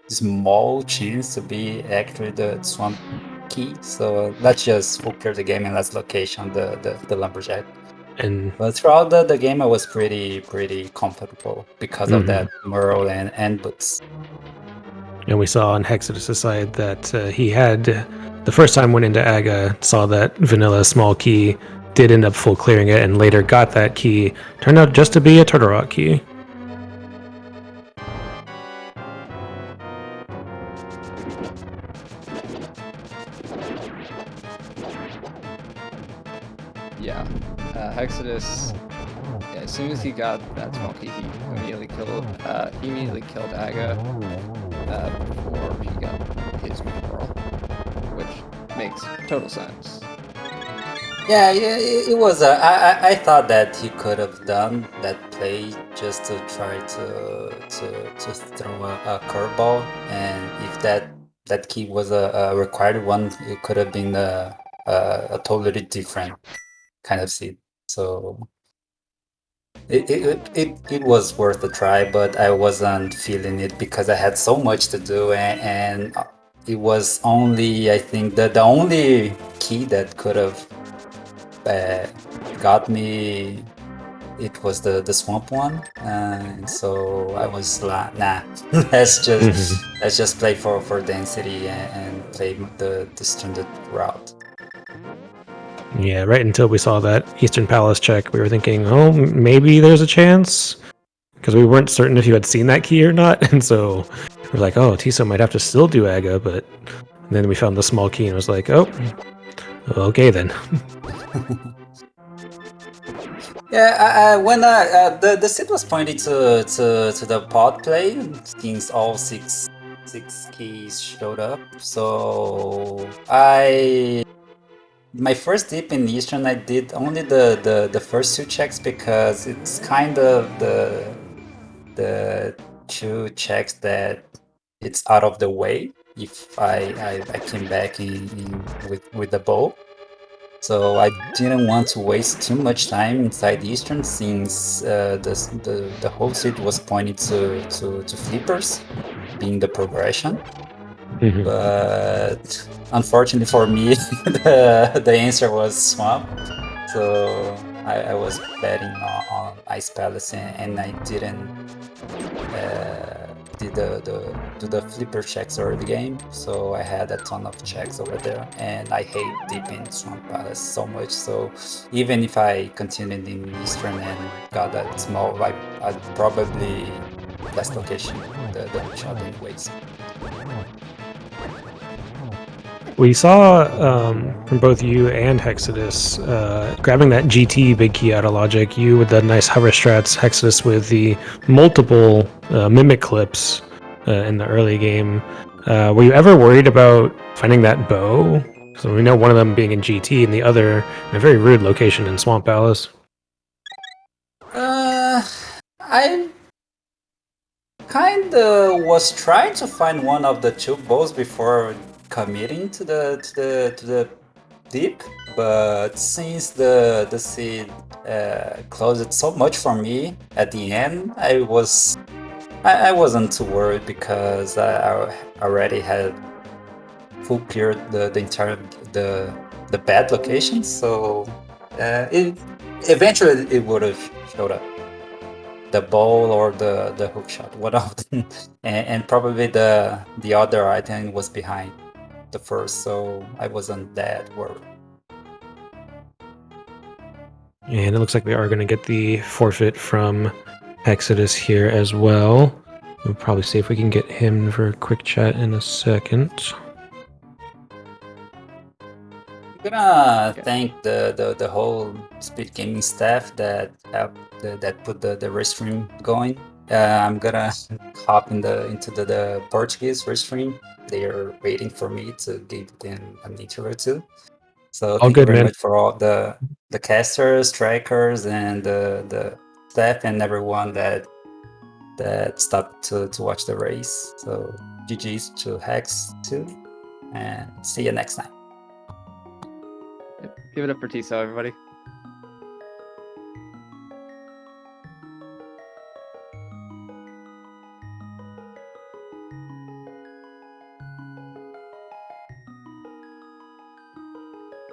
small chance to be actually the swamp key. So let's just full clear the game and let's location the lumberjack. And But throughout the game, I was pretty comfortable because of that Merle and boots. and we saw on Hexodus' side that he had the first time went into Aga, saw that vanilla small key, did end up full clearing it, and later got that key. Turned out just to be a Turtle Rock key. Yeah. Hexodus. Yeah, as soon as he got that small key, he immediately killed Aga before he got his Pearl, which makes total sense. Yeah, it was. I thought that he could have done that play just to try to throw a curveball, and if that key was a required one, it could have been a totally different kind of seed. So it was worth a try, but I wasn't feeling it because I had so much to do, and it was only, I think, that the only key that could have got me, it was the swamp one, and so I was like, nah, let's just play for density and play the standard route. Yeah, right until we saw that Eastern Palace check, we were thinking, oh, maybe there's a chance, because we weren't certain if you had seen that key or not, and so we're like, oh, Tiso might have to still do Aga, but then we found the small key and was like, oh, okay then. Yeah, when the seed was pointed to the pod play, since all six keys showed up, so my first dip in Eastern, I did only the first two checks because it's kind of the two checks that it's out of the way if I came back in with the bow. So I didn't want to waste too much time inside Eastern, since the whole seed was pointed to flippers being the progression. But unfortunately for me, the answer was swamp. So I was betting on Ice Palace, and I didn't did the flipper checks early game, so I had a ton of checks over there, and I hate deep in Swamp Palace so much. So even if I continued in Eastern and got that small, I'd probably last location the hookshot anyways. We saw from both you and Hexodus grabbing that GT big key out of logic. You with the nice hover strats, Hexodus with the multiple mimic clips in the early game. Were you ever worried about finding that bow? So we know one of them being in GT and the other in a very rude location in Swamp Palace. I kinda was trying to find one of the two bows before committing to the deep, but since the seed closed so much for me at the end, I wasn't too worried because I already had full cleared the entire the bad locations, so it eventually it would have showed up. The ball or the hook shot, one of them, and probably the other item was behind the first, so I wasn't that worried. And it looks like we are going to get the forfeit from Exodus here as well. We'll probably see if we can get him for a quick chat in a second. I'm gonna thank the whole SpeedGaming staff that put the restream going. I'm gonna hop into the Portuguese restream. They are waiting for me to give them an interview too. So thank you very much for all the casters, strikers, and the staff and everyone that stopped to watch the race. So GG's to Hex too, and see you next time. Yep. Give it up for Tiso, everybody.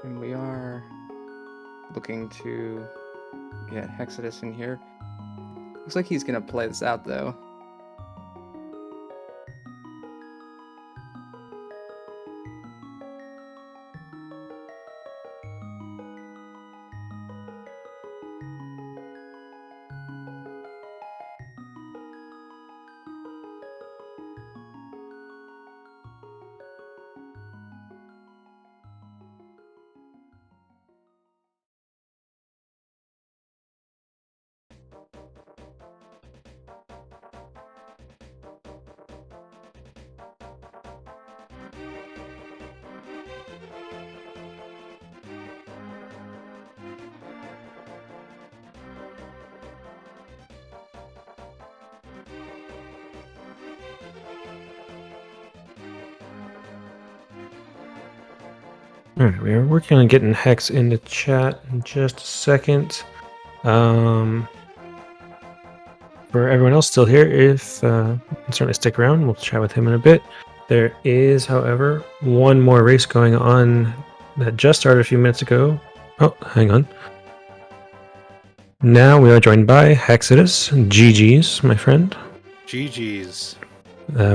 And we are looking to get Hexodus in here. Looks like he's gonna play this out though. Alright, we are working on getting Hex into chat in just a second. For everyone else still here, if you can certainly stick around, we'll chat with him in a bit. There is, however, one more race going on that just started a few minutes ago. Oh, hang on. Now we are joined by Hexodus. GG's, my friend. GG's.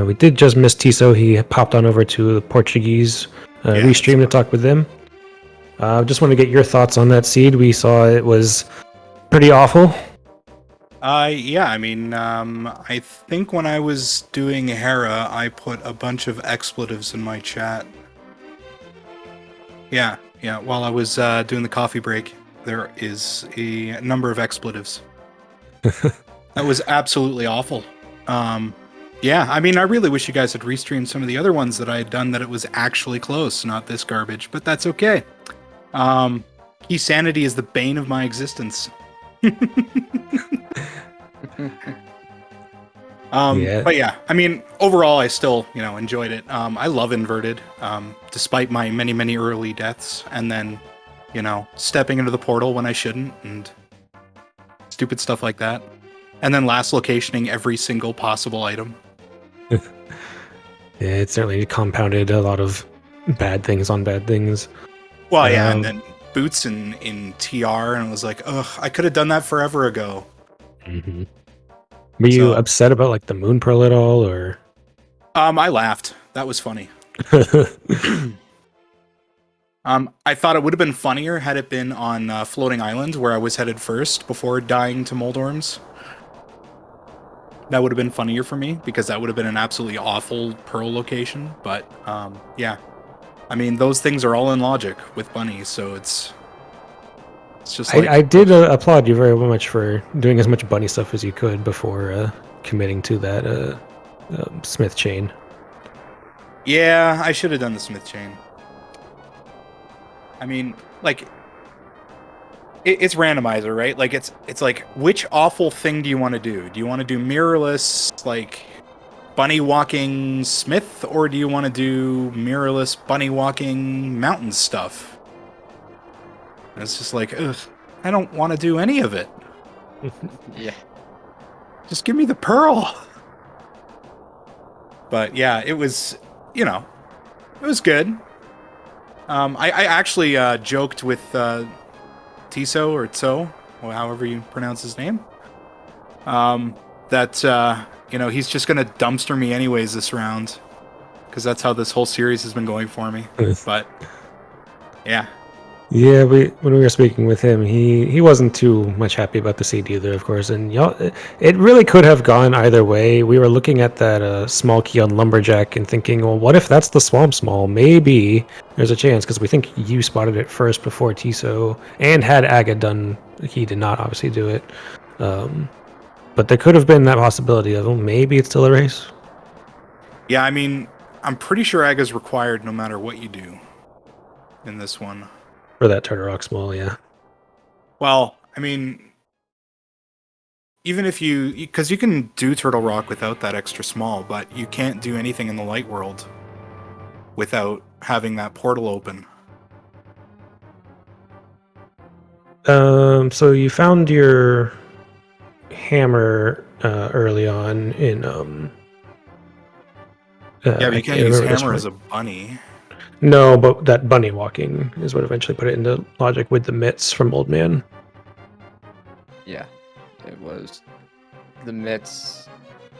We did just miss Tiso. He popped on over to the Portuguese restream to talk with them. Just want to get your thoughts on that seed. We saw it was pretty awful. Yeah, I mean, I think when I was doing Hera, I put a bunch of expletives in my chat. Yeah, while I was doing the coffee break, there is a number of expletives. That was absolutely awful. Yeah, I mean, I really wish you guys had restreamed some of the other ones that I had done that it was actually close, not this garbage, but that's okay. Key sanity is the bane of my existence. But yeah, I mean, overall, I still, enjoyed it. I love Inverted, despite my many, many early deaths, and then, stepping into the portal when I shouldn't, and stupid stuff like that. And then last locationing every single possible item. Yeah, it certainly compounded a lot of bad things on bad things. Well, yeah, and then boots in TR, and it was like, ugh, I could have done that forever ago. Mm-hmm. Were you So- upset about like the moon pearl at all, or? I laughed. That was funny. I thought it would have been funnier had it been on Floating Island, where I was headed first before dying to Moldorms. That would have been funnier for me, because that would have been an absolutely awful pearl location. But, yeah. I mean, those things are all in logic with bunnies, so it's just like... I did applaud you very much for doing as much bunny stuff as you could before committing to that Smith chain. Yeah, I should have done the Smith chain. I mean, like... It's randomizer, right? Like, it's like, which awful thing do you want to do? Do you want to do mirrorless, like, bunny walking Smith, or do you want to do mirrorless bunny walking mountain stuff? And it's just like, ugh, I don't want to do any of it. Yeah. Just give me the pearl. But yeah, it was, you know, it was good. I actually joked with Tiso or Tso, or however you pronounce his name, that you know, he's just gonna dumpster me anyways this round, because that's how this whole series has been going for me. But yeah, Yeah, when we were speaking with him, he wasn't too much happy about the seed either, of course. And y'all, it really could have gone either way. We were looking at that small key on Lumberjack and thinking, well, what if that's the Swamp Small? Maybe there's a chance, because we think you spotted it first before Tiso, and had Aga done. He did not obviously do it, but there could have been that possibility of, well, maybe it's still a race. yeah. I mean, I'm pretty sure Aga's required no matter what you do in this one. For that Turtle Rock Small, yeah. Well, I mean, even if because you can do Turtle Rock without that extra small, but you can't do anything in the light world without having that portal open. So you found your hammer early on in Yeah, but I you can't can't use remember which hammer one. as a bunny. No, but that bunny walking is what eventually put it into logic with the mitts from Old Man. Yeah. It was the mitts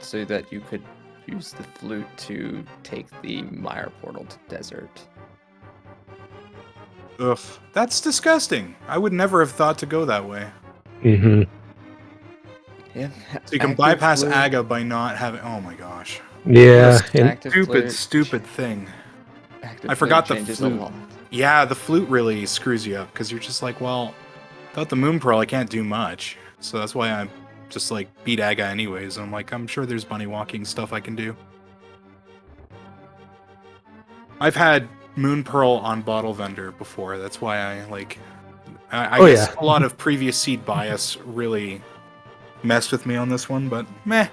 so that you could use the flute to take the Mire portal to desert. Ugh, that's disgusting. I would never have thought to go that way. Mm-hmm. Yeah. So you can active bypass flute- Aga by not having... Oh my gosh. Yeah, and active Stupid, flute- stupid thing. active I forgot flute the changes flute. a lot. Yeah, the flute really screws you up, because you're just like, well, without the Moon Pearl, I can't do much. So that's why I just, like, beat Aga anyways. I'm like, I'm sure there's bunny walking stuff I can do. I've had Moon Pearl on Bottle Vendor before. That's why I, like... I Oh, guess yeah. a lot of previous seed bias really messed with me on this one, but meh.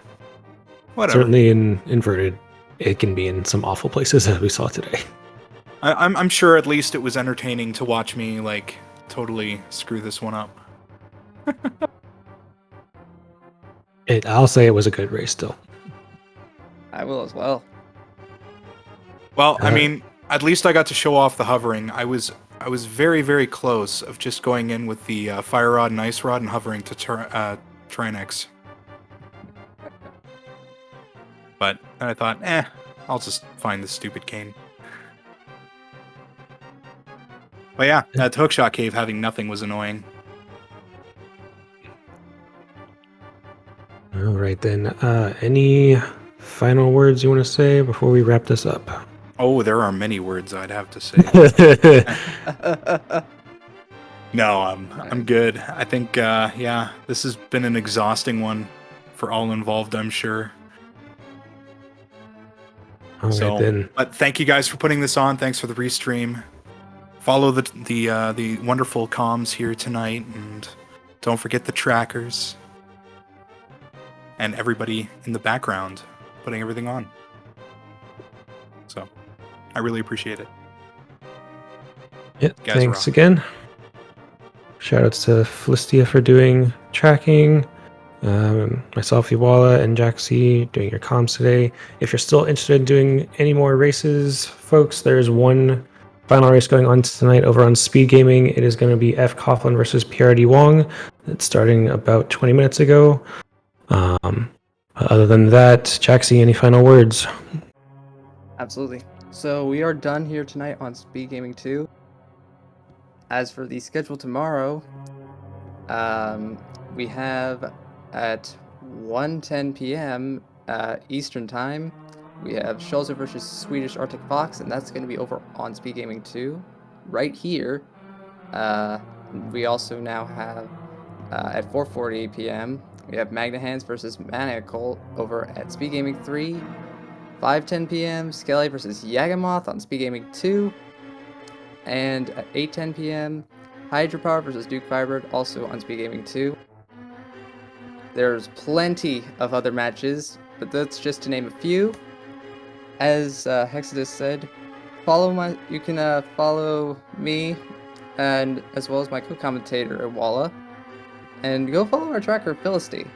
Whatever. certainly in inverted, it can be in some awful places as we saw today. I'm sure at least it was entertaining to watch me, like, totally screw this one up. I'll say it was a good race still. I will as well. Well, I Uh, mean, at least I got to show off the hovering. I was very, very close of just going in with the Fire Rod and Ice Rod and hovering to Trinex. But then I thought, I'll just find this stupid cane. But yeah, that hookshot cave having nothing was annoying. All right then. Any final words you want to say before we wrap this up? Oh, there are many words I'd have to say. No, I'm good. I think, yeah, this has been an exhausting one for all involved, I'm sure. All right then. But thank you guys for putting this on. Thanks for the restream. Follow the wonderful comms here tonight, and don't forget the trackers and everybody in the background putting everything on. So, I really appreciate it. Yeah, Guys thanks rock. again. Shoutouts to Felistia for doing tracking. Myself, Iwala, and Jack C doing your comms today. If you're still interested in doing any more races, folks, there's one final race going on tonight over on SpeedGaming. It is going to be F. Coughlin versus PRD Wong. It's starting about 20 minutes ago. Other than that, Jaxie, any final words? Absolutely. So we are done here tonight on Speed Gaming 2. As for the schedule tomorrow, we have at 1:10 p.m. Eastern Time, we have Scholzer versus Swedish Arctic Fox, and that's going to be over on Speed Gaming 2, right here. We also now have at 4:40 p.m. we have Magna Hands versus Maniacal over at Speed Gaming 3. 5:10 p.m. Skelly versus Yagamoth on Speed Gaming 2. And at 8:10 p.m. Hydropower versus Duke Firebird also on Speed Gaming 2. There's plenty of other matches, but that's just to name a few. As h3xodis said, you can follow me and as well as my co-commentator Walla, and go follow our tracker Philisty.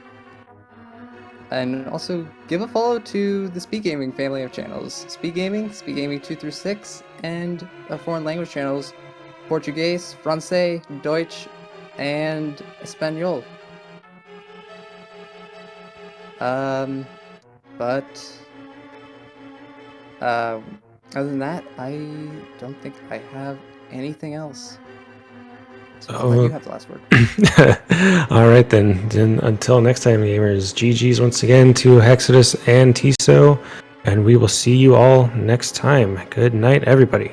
And also give a follow to the Speed Gaming family of channels: Speed Gaming 2 through 6, and foreign language channels: Portuguese, Francais, Deutsch, and Espanol. Other than that, I don't think I have anything else. So I'll let you have the last word. All right, then. Until next time, gamers, GG's once again to h3xodis and Tiso, and we will see you all next time. Good night, everybody.